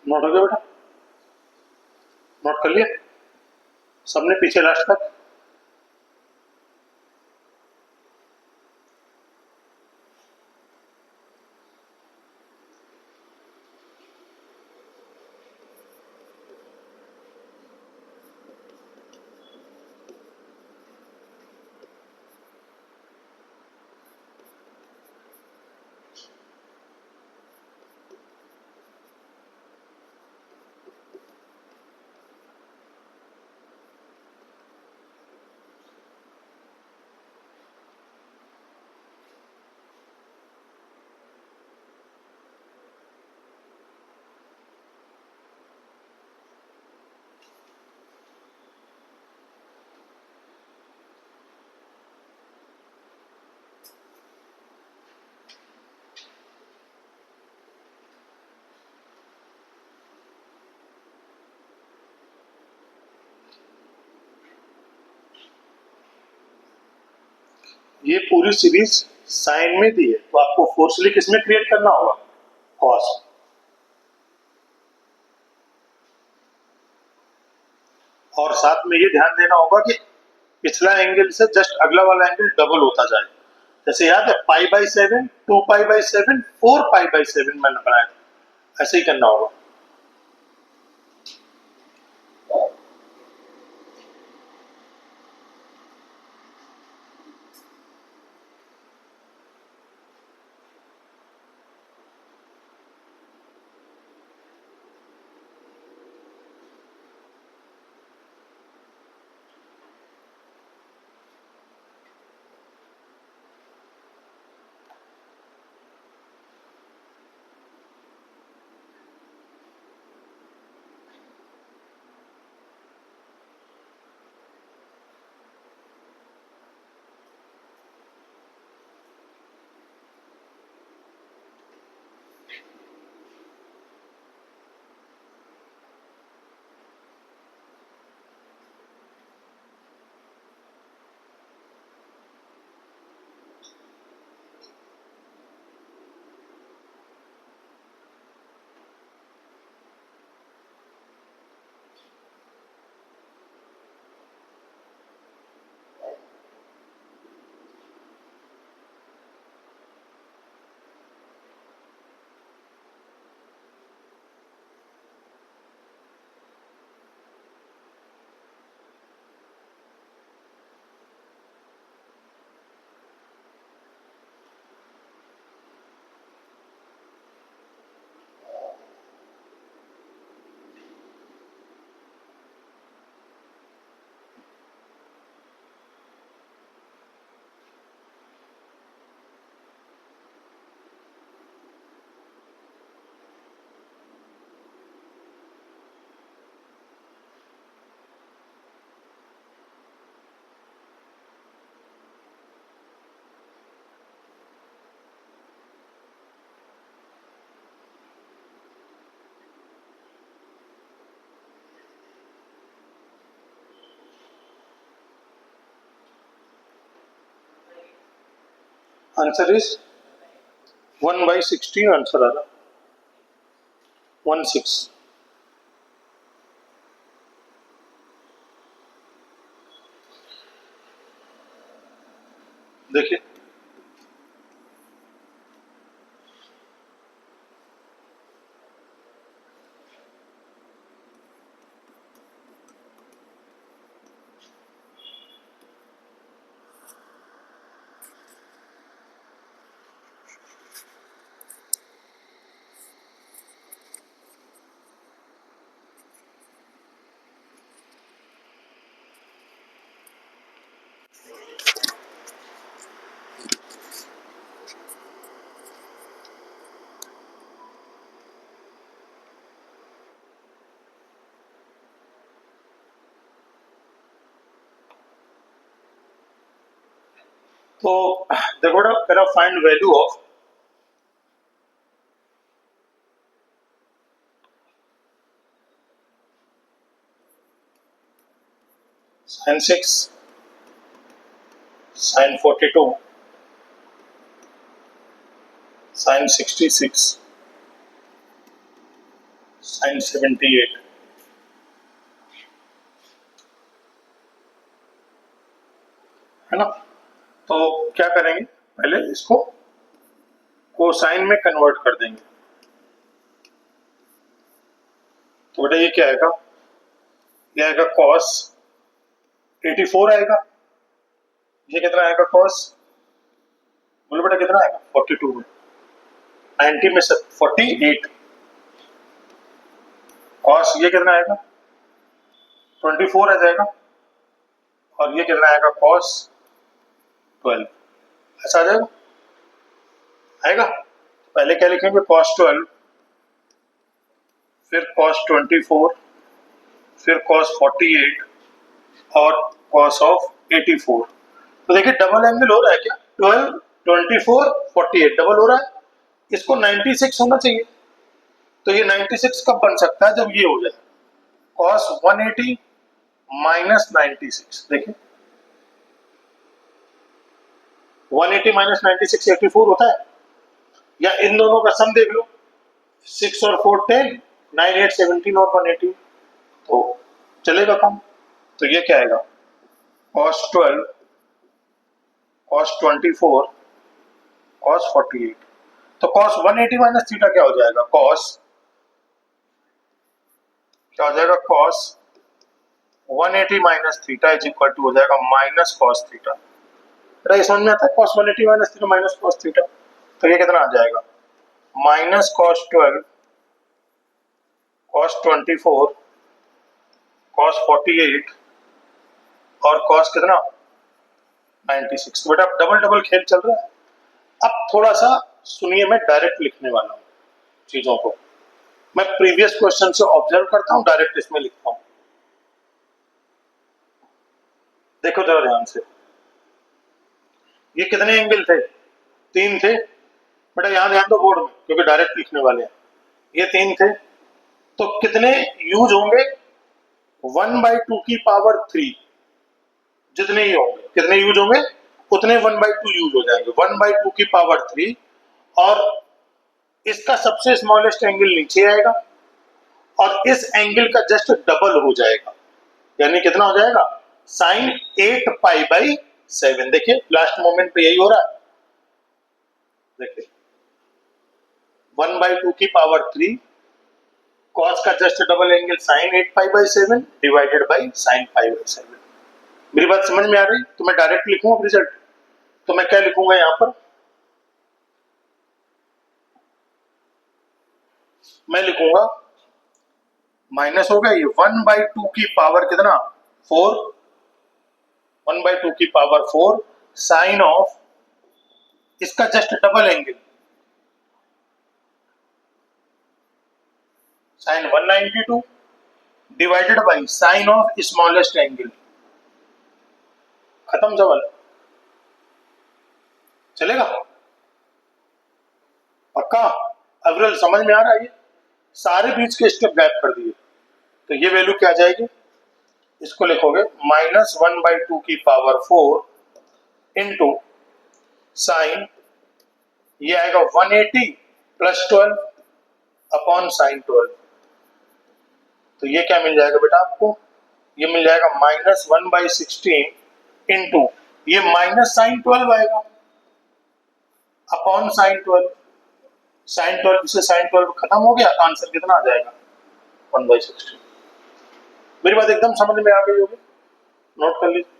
नोट हो गया बेटा, नोट कर लिया सबने पीछे लास्ट तक? ये पूरी सीरीज साइन में दी है तो आपको फोर्सली किसमें क्रिएट करना होगा? कॉस। और साथ में ये ध्यान देना होगा कि पिछला एंगल से जस्ट अगला वाला एंगल डबल होता जाए। जैसे याद है π/7, 2π/7, 4π/7 मैंने बनाया था, ऐसे ही करना होगा। आंसर इज 1/16 आंसर आ रहा, 1/6। देखिए तो देखो बेटा, find value of sin 6, sin 42, sin 66, sin 78 तो क्या करेंगे, पहले इसको कोसाइन में कन्वर्ट कर देंगे। तो बेटा ये क्या आएगा, ये आएगा cos 84 आएगा। ये कितना आएगा cos, बोलो बेटा कितना आएगा 42 में, 90 में से 48। cos ये कितना आएगा 24 आ जाएगा, और ये कितना आएगा cos 12। ऐसा आ जाएगा, आएगा। पहले क्या लिखेंगे cos 12, फिर cos 24, फिर cos 48 और cos ऑफ 84। तो देखिए डबल एंगल हो रहा है क्या, 12, 24, 48 डबल हो रहा है। इसको 96 होना चाहिए। तो ये 96 कब बन सकता है, जब ये हो जाए cos 180 माइनस 96। देखिए 180 माइनस 96 84 होता है। या इन दोनों का सम देख लो, 6 और 4 10, 9 8 17 और 180, तो चलेगा काम। तो ये क्या आएगा cos 12, cos 24, cos 48। तो cos 180 माइनस थीटा क्या हो जाएगा, cos क्या हो जाएगा, cos 180 minus theta is equal to हो जाएगा माइनस cos थीटा। ये समझ में आता है, cos 180 minus theta minus cos theta. तो ये कितना आ जाएगा, माइनस cos 12, cos 24, cos 48 और cos कितना 96। बेटा डबल डबल खेल चल रहा है। अब थोड़ा सा सुनिए, मैं डायरेक्ट लिखने वाला हूं चीजों को। मैं प्रीवियस क्वेश्चन से ऑब्जर्व करता हूं, डायरेक्ट इसमें लिखता हूं। देखो जरा ध्यान से, ये कितने एंगल थे, 3 थे। बेटा यहां ध्यान दो बोर्ड में, क्योंकि डायरेक्ट लिखने वाले हैं। ये 3 थे, तो कितने यूज होंगे, 1/2 की पावर 3। जितने ही होंगे, कितने यूज होंगे, उतने 1/2 यूज हो जाएंगे, 1/2 की पावर 3। और इसका सबसे स्मॉलेस्ट एंगल नीचे आएगा, और इस एंगल का जस्ट डबल हो जाएगा। यानी कितना हो जाएगा, साइन 8π/7। देखिए लास्ट मोमेंट पे यही हो रहा है। देखिए 1/2 की पावर 3, cos का just double angle sine 8π/7 divided by sine π/7। मेरी बात समझ में आ रही, तो मैं डायरेक्ट लिखूंगा रिजल्ट। तो मैं क्या लिखूंगा यहां पर, मैं लिखूंगा माइनस हो गया ये 1/2 की पावर कितना 4, 1/2 की पावर 4 साइन ऑफ इसका just double angle sign 192 divided by sign of smallest angle. खत्म सवाल, चलेगा पक्का। अग्रल समझ में आ रहा है, ये सारे बीच के स्टेप गैप कर दिए। तो ये वैल्यू क्या आ जाएगी, इसको लिखोगे -1/2 की पावर 4 इंटू साइन, ये आएगा 180 प्लस 12 अपॉन साइन 12। तो ये क्या मिल जाएगा बेटा आपको, ये मिल जाएगा -1/16 इंटू ये माइनस साइन 12 आएगा अपॉन साइन 12। साइन 12 से साइन 12 खत्म हो गया, आंसर कितना आ जाएगा 1/16। मेरी बात एकदम समझ में आ गई होगी, नोट कर लीजिए।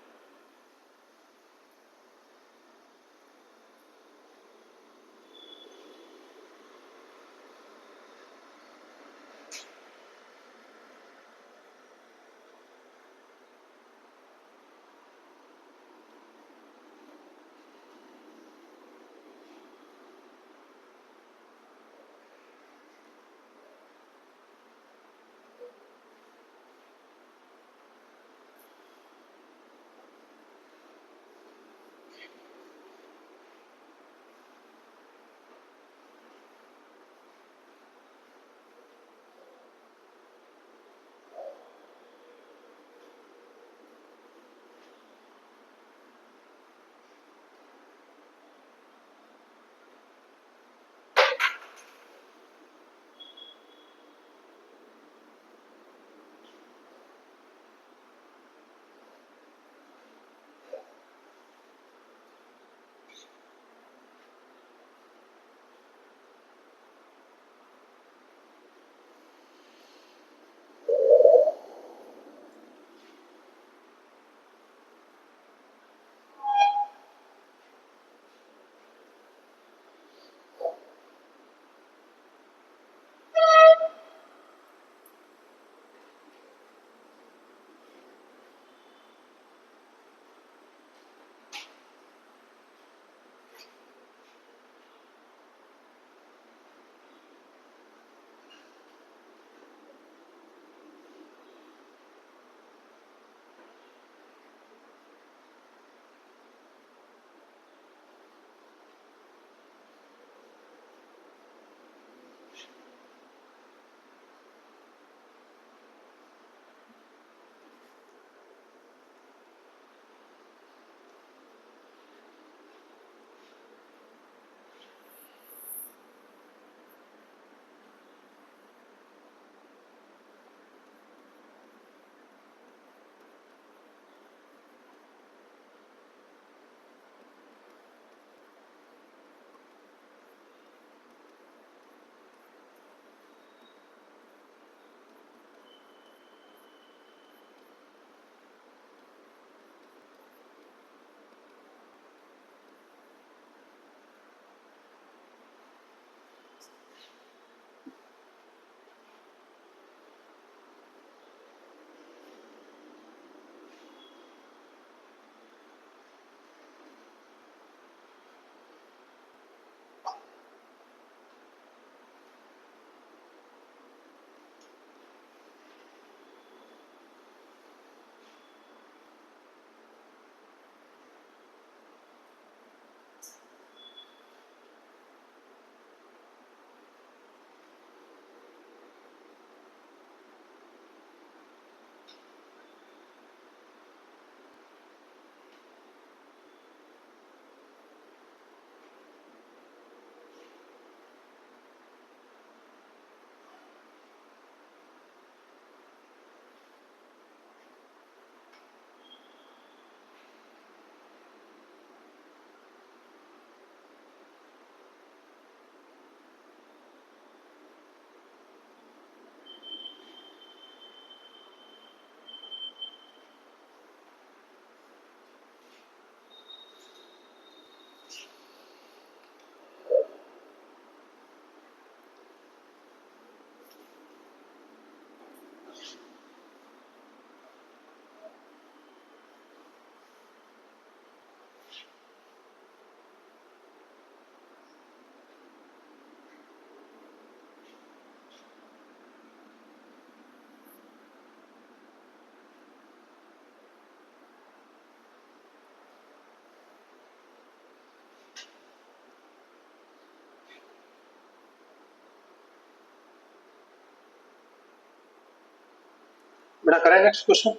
बेटा करें नेक्स्ट क्वेश्चन।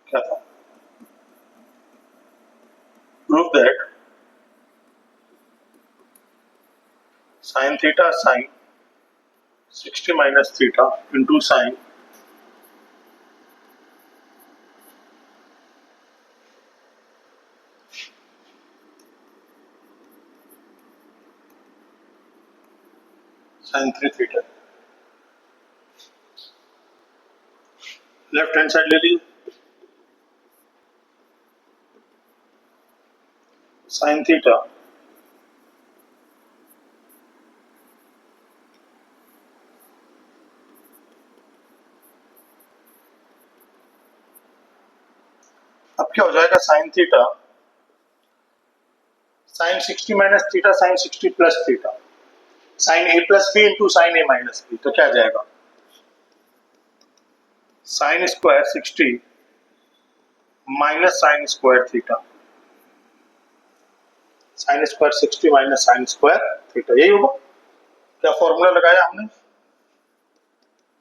क्या था? Prove that sine theta sine 60 minus theta into sine sine 3 theta. Left hand side ले लीजिए, साइन थीटा अब क्या हो जाएगा, sine theta sine 60 minus theta sine 60 plus theta sine A plus B into sine A minus B, तो क्या आ जाएगा, sine square 60 minus sine square theta, sine square 60 minus sine square theta, यही होगा। क्या फॉर्मूला लगाया हमने,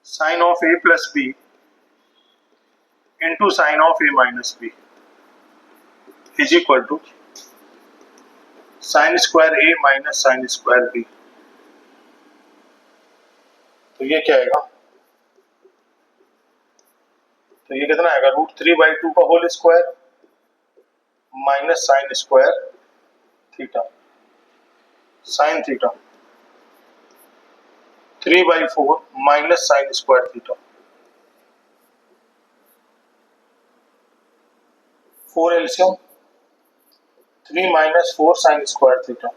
sine of A plus B into sine of A minus B is equal to sine square A minus sine square B. तो ये क्या आएगा, तो ये कितना आएगा, √3/2 का whole square minus sine square theta, sine theta 3/4 minus sine square theta, 4 LCM 3 minus 4 sine square theta,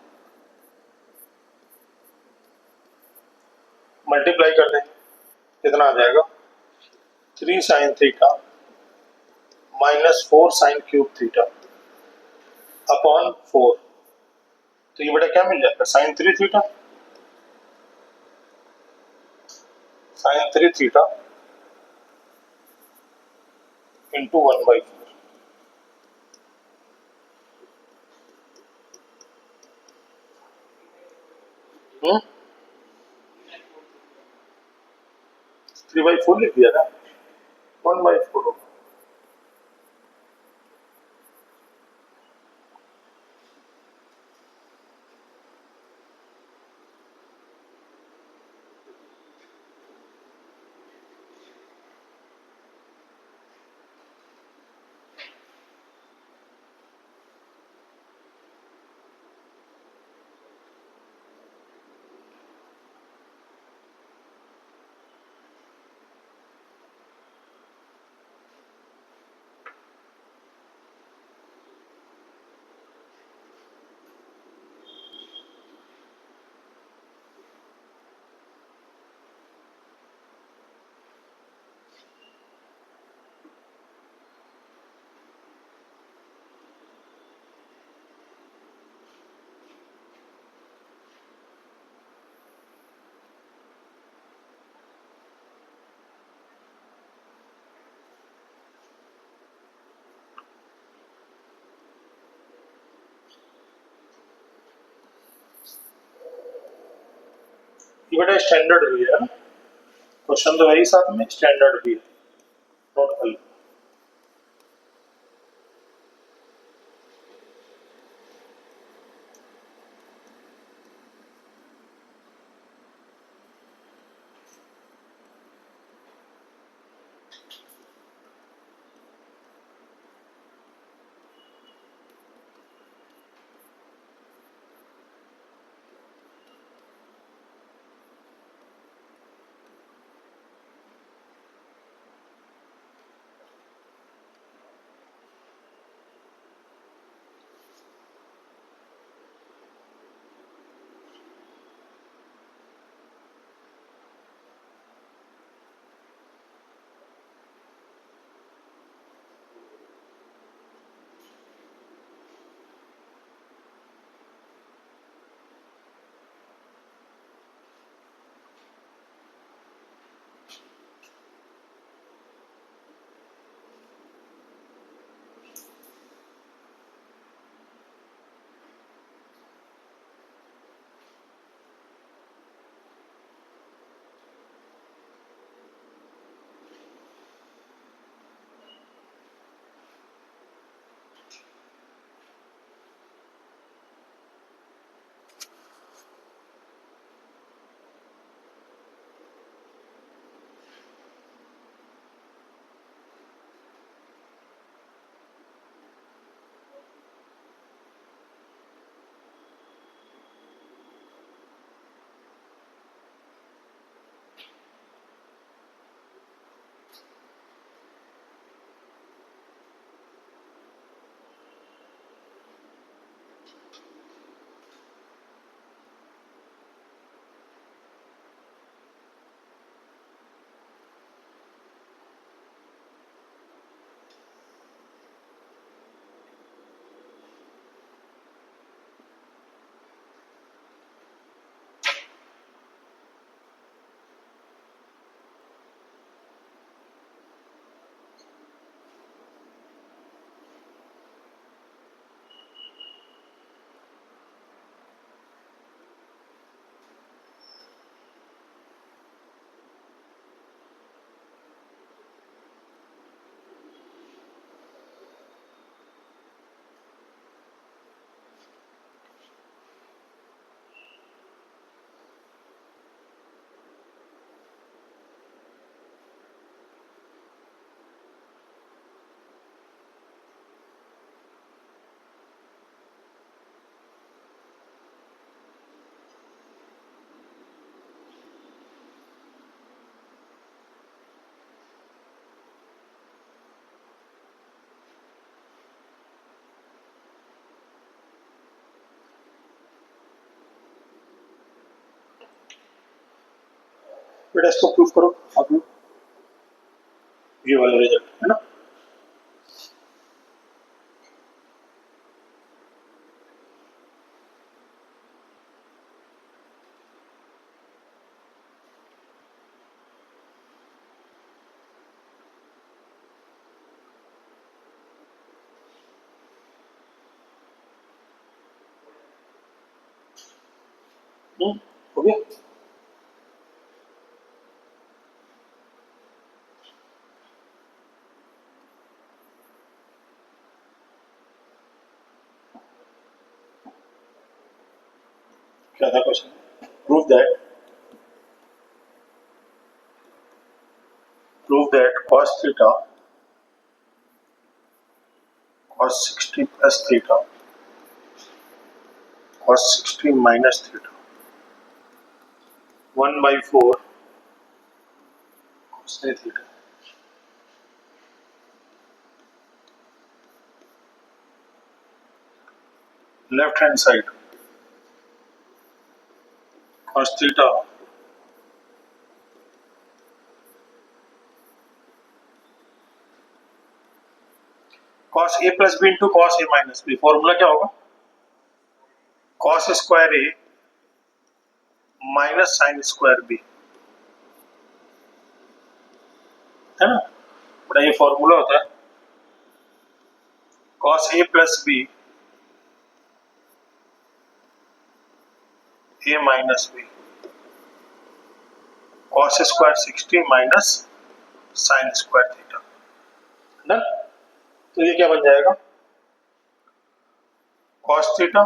multiply कर दें कितना आ जाएगा, 3 sine theta minus 4 sine cube theta upon 4। तो ये बेटा क्या मिल जाएगा, sine 3 theta, sine 3 theta into 1/4। हम्म, 3/4 लिख दिया ना, 1/4 होगा। ये बेटा स्टैंडर्ड भी है, क्वेश्चन तो वही साथ में स्टैंडर्ड भी है, नोट कर लो। बेटा इसको प्रूफ करो आप लोग, ये वाला रिजल्ट है ना। हो गया। क्या था question? Prove that cos 60 plus theta cos 60 minus theta 1 by 4 cos theta। Left hand side cos theta cos a plus b into cos a minus b। Formula क्या होगा? cos square a minus sine square b, है ना। बड़ा ये formula होता है cos a plus b a minus b cos square 60 minus sine square theta. Done. तो ये क्या बन जाएगा? cos थीटा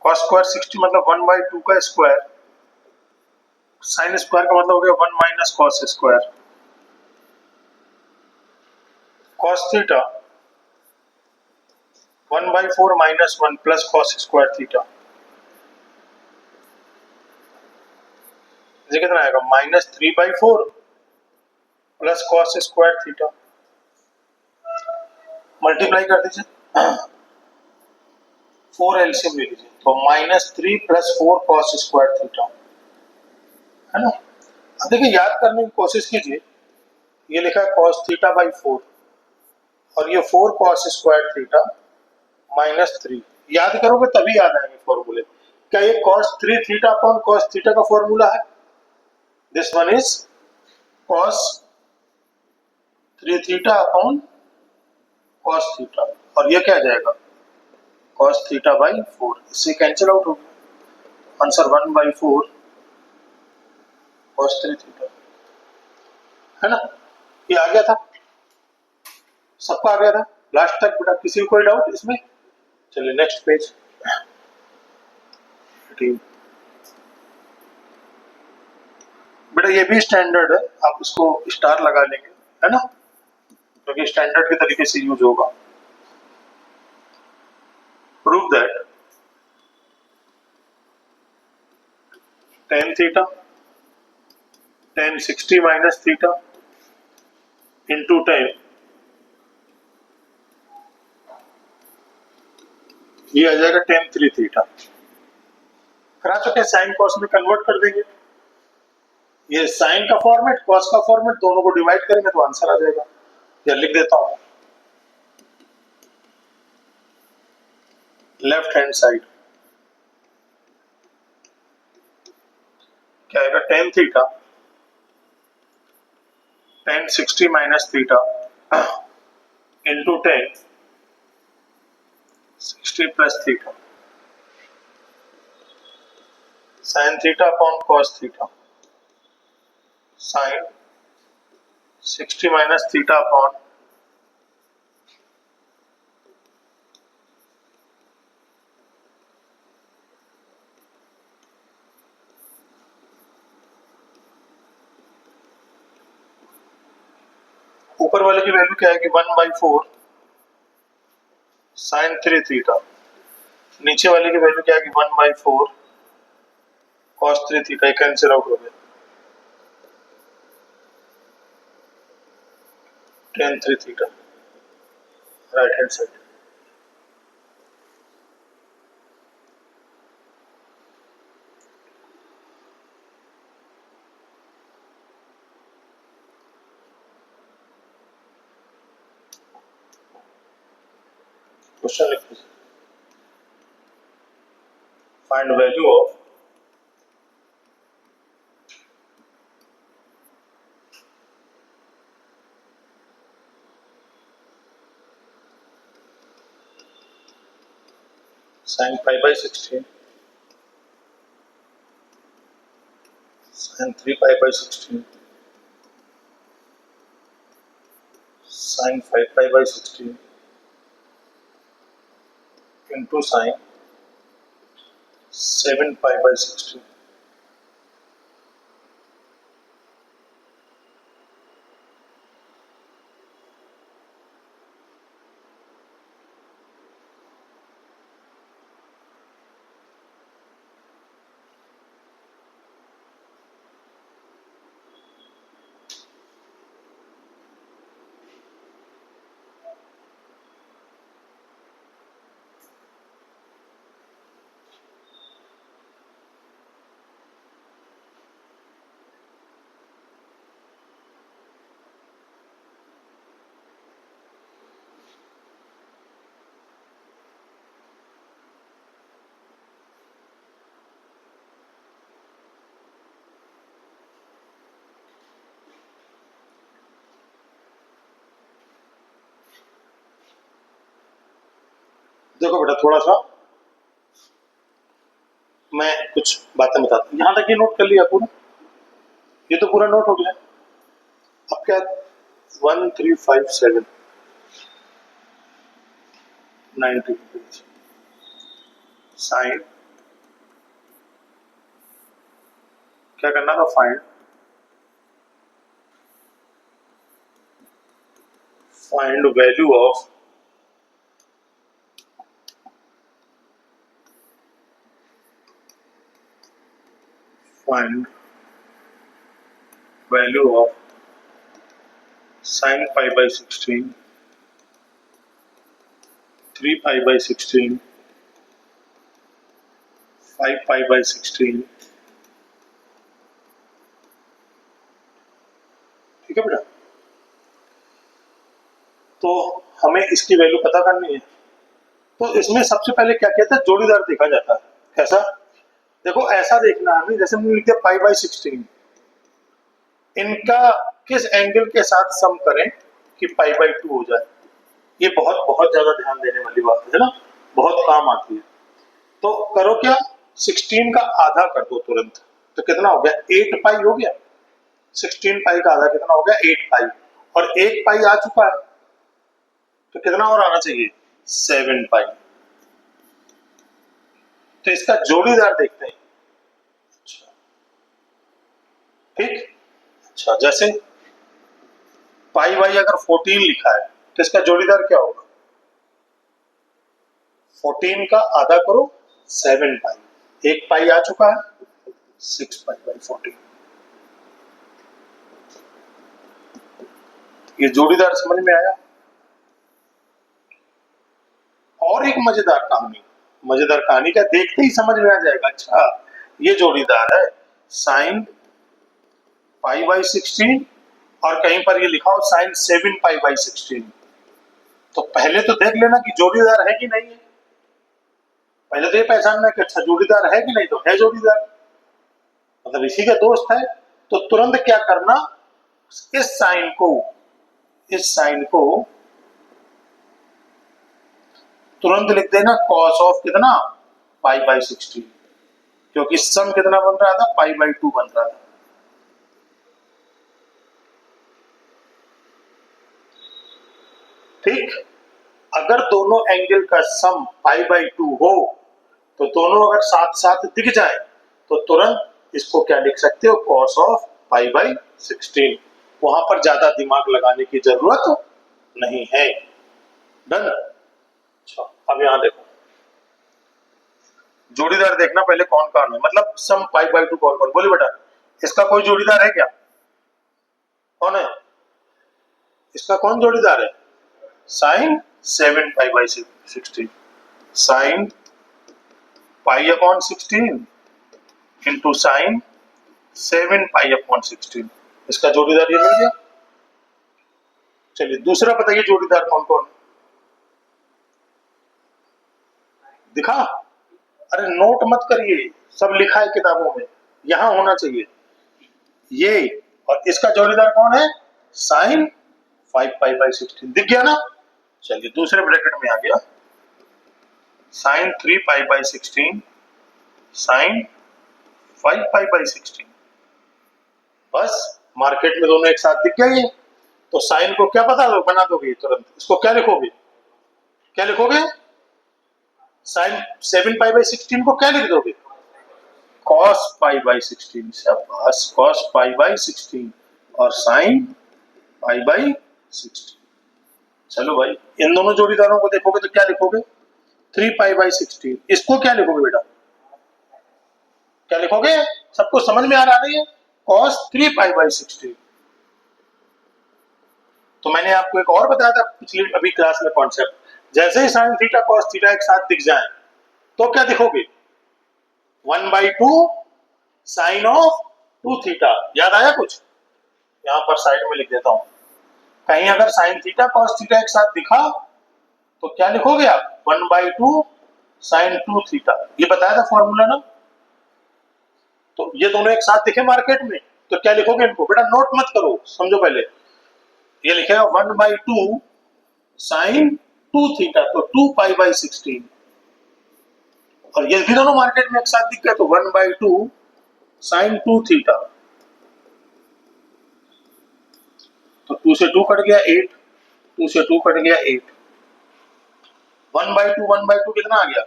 cos स्क्वायर 60 मतलब 1 by 2 का स्क्वायर, साइन स्क्वायर का मतलब हो गया 1 minus cos square, cos theta 1 by 4 minus 1 plus cos square theta. ये कितना आएगा? Minus 3 by 4 plus cos square theta. Multiply कर दीजिए, 4 एलसीएम ले लीजिए, तो minus 3 plus 4 cos square theta, है ना। अब देखिए याद करने की कोशिश कीजिए, ये लिखा है कॉस थीटा बाई 4 और ये 4 कॉस स्क्वायर थीटा माइनस 3। याद करोगे तभी याद आएंगे फॉर्मूले। क्या ये cos 3 theta upon cos theta का फॉर्मूला है? This one is cos 3 theta upon cos theta, और ये क्या आ जाएगा? Cos theta by 4। इससे कैंसिल आउट हो गया, आंसर 1 बाई 4 कॉस 3 थीटा, है ना। ये आ गया था, सबको आ गया था लास्ट तक बेटा? किसी को कोई डाउट इसमें? चलिए नेक्स्ट पेज। बेटा ये भी स्टैंडर्ड है, आप उसको स्टार लगा लेंगे, है ना, क्योंकि तो स्टैंडर्ड के तरीके से यूज होगा। Prove that tan theta tan 60 minus theta into tan, ये आ जाएगा tan 3 थीटा। करा चुके साइन कॉस में कन्वर्ट कर देंगे, ये साइन का फॉर्मेट कॉस का फॉर्मेट दोनों को डिवाइड करेंगे तो आंसर आ जाएगा। या लिख देता हूं, लेफ्ट हैंड साइड क्या आएगा? tan theta tan 60 minus theta into tan 60 plus theta sine theta upon cos theta sine 60 minus theta upon ऊपर वाले की वैल्यू क्या है कि 1 बाई 4 साइन 3 थीटा, नीचे वाले की वैल्यू क्या है कि 1 by 4 cos 3 theta. Cancel out हो गया, tan 3 theta right hand side. Question लिख लीजिए, find value of sin 5/16 sin 3π/16 sin 5π/16 into sin 7π/16। देखो बेटा, थोड़ा सा मैं कुछ बातें बताता हूँ। यहां तक ये नोट कर लिया पूरा, ये तो पूरा नोट हो गया। अब क्या 1357 90 साइन, क्या करना था, फाइंड वैल्यू ऑफ sin 5/16 3π/16 5π/16। ठीक है बेटा, तो हमें इसकी वैल्यू पता करनी है। तो इसमें सबसे पहले क्या कहता है, जोड़ीदार देखा जाता है। कैसा? देखो ऐसा देखना है हमें, जैसे मैंने लिख दिया π/16, इनका किस एंगल के साथ सम करें कि π/2 हो जाए। ये बहुत बहुत ज्यादा ध्यान देने वाली बात है ना, बहुत काम आती है। तो करो क्या, 16 का आधा कर दो तुरंत, तो कितना हो गया, 8π हो गया। 16π का आधा कितना हो गया, 8π, और 1π आ चुका है, तो कितना और आना चाहिए, 7π। तो इसका जोड़ीदार देखते हैं। अच्छा, ठीक। अच्छा, जैसे पाई वाई अगर 14 लिखा है तो इसका जोड़ीदार क्या होगा, 14 का आधा करो 7π, 1π आ चुका है, 6π/14। ये जोड़ीदार समझ में आया। और एक मजेदार कहानी क्या, देखते ही समझ में आ जाएगा। अच्छा, ये जोड़ीदार है sin π/16 और कहीं पर ये लिखा हो sin 7π/16। तो पहले तो देख लेना कि जोड़ीदार है कि नहीं है। पहले तो ये पहचानना है कि अच्छा जोड़ीदार है कि नहीं, तो है जोड़ीदार, मतलब इसी का दोस्त है। तो तुरंत क्या करना, इस साइन को तुरंत लिख देना cos ऑफ कितना, π/16, क्योंकि सम कितना बन रहा था, π/2 बन रहा था। ठीक, अगर दोनों एंगल का सम π/2 हो, तो दोनों अगर साथ साथ दिख जाए तो तुरंत इसको क्या लिख सकते हो, cos ऑफ π/16। वहां पर ज्यादा दिमाग लगाने की जरूरत नहीं है। डन। अच्छा, अब यहां देखो, जोड़ीदार देखना पहले कौन कौन है, मतलब सम π/2 कौन कौन, बोलिए बेटा, इसका कोई जोड़ीदार है क्या, कौन है इसका, कौन जोड़ीदार है, sin 7π/16, sin π/16 इंटू sin 7π/16, इसका जोड़ीदार ये मिल गया। चलिए दूसरा बताइए जोड़ीदार कौन कौन, दिखा? अरे नोट मत करिए, सब लिखा है किताबों में, यहां होना चाहिए ये। और इसका जोड़ीदार कौन है? साइन 5π/16 दिख गया ना? चलिए दूसरे ब्रैकेट में आ गया, साइन 3π/16 साइन 5π/16। बस मार्केट में दोनों एक साथ दिख गया ये। तो साइन को क्या पता दो, बना दोगे तुरंत। इसको क्या लिखोगे? क्या लिखोगे? साइन 7π/16 को क्या लिख दोगे? cos π/16। शाबाश, cos π/16 और साइन π/16। चलो भाई, इन दोनों जोड़ीदारों को देखोगे तो क्या लिखोगे? 3π/16। इसको क्या लिखोगे बेटा? क्या लिखोगे? सबको समझ में आ रहा नहीं है? cos 3π/16। तो मैंने आपको एक और बताया था पिछली अभी क्लास में कॉन्सेप्ट, जैसे ही साइन थीटा कॉस थीटा एक साथ दिख जाए तो क्या दिखोगे? 1/2 साइन ऑफ 2 थीटा। याद आया कुछ? यहां पर साइड में लिख देता हूं। कहीं अगर साइन थीटा कॉस थीटा एक साथ दिखा तो क्या लिखोगे आप? 1/2 साइन 2 थीटा। ये बताया था फॉर्मूला ना? तो ये दोनों एक साथ दिखे मार्केट में तो क्या लिखोगे इनको? बेटा नोट मत करो, समझो पहले। ये लिखेगा 1/2 साइन 2 थीटा, तो 2π/16। और ये भी दोनों मार्केट में एक साथ दिख गए तो 1/2 साइन 2 थीटा। तो 2 से 2 कट गया 8, 2 से 2 कट गया 8। 1/2 कितना आ गया?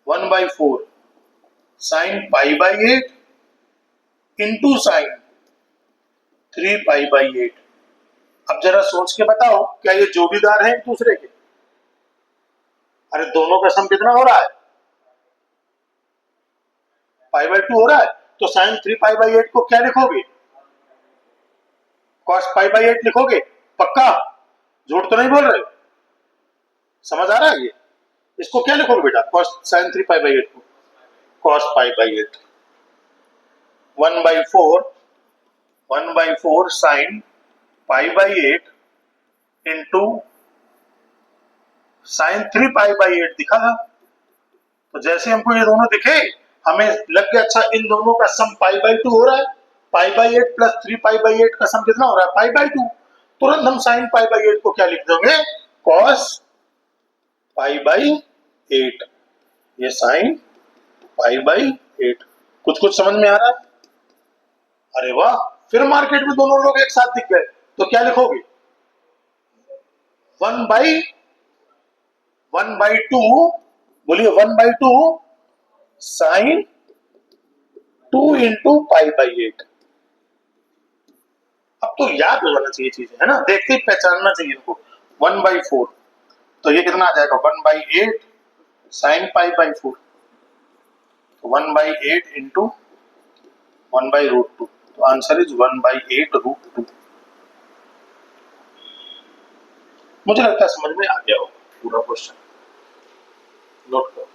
1/4 साइन π/8 इंटू साइन 3π/8। अब जरा सोच के बताओ, क्या ये जोड़ीदार है एक दूसरे के? अरे दोनों का सम कितना हो रहा है? π/2 हो रहा है। तो साइन 3π/8 को क्या लिखोगे? cos π/8 लिखोगे? पक्का? झूठ तो नहीं बोल रहे? समझ आ रहा है ये? इसको क्या लिखोगे बेटा? cos साइन 3π/8 को cos π/8। 1/4 साइन π/8 इंटू साइन 3π/8 दिखा था। तो जैसे हमको ये दोनों दिखे, हमें लग गया अच्छा इन दोनों का सम π/2 हो रहा है। π/8 प्लस 3π/8 का सम कितना हो रहा है? π/2। तुरंत हम साइन π/8 को क्या लिख देंगे? cos π/8। ये साइन π/8। कुछ समझ में आ रहा है? अरे वाह, फिर मार्केट में दोनों लोग एक साथ दिख गए तो क्या लिखोगे? 1/2 बोलिए 1/2 साइन 2 इंटू π/8। अब तो याद हो जाना चाहिए चीजें, है ना? देखते ही पहचानना चाहिए इनको। 1/4 तो ये कितना आ जाएगा? 1/8 साइन π/4। 1/8 इंटू 1/√2। तो आंसर इज 1/8√2। मुझे लगता है समझ में आ गया होगा पूरा क्वेश्चन। नोट करो।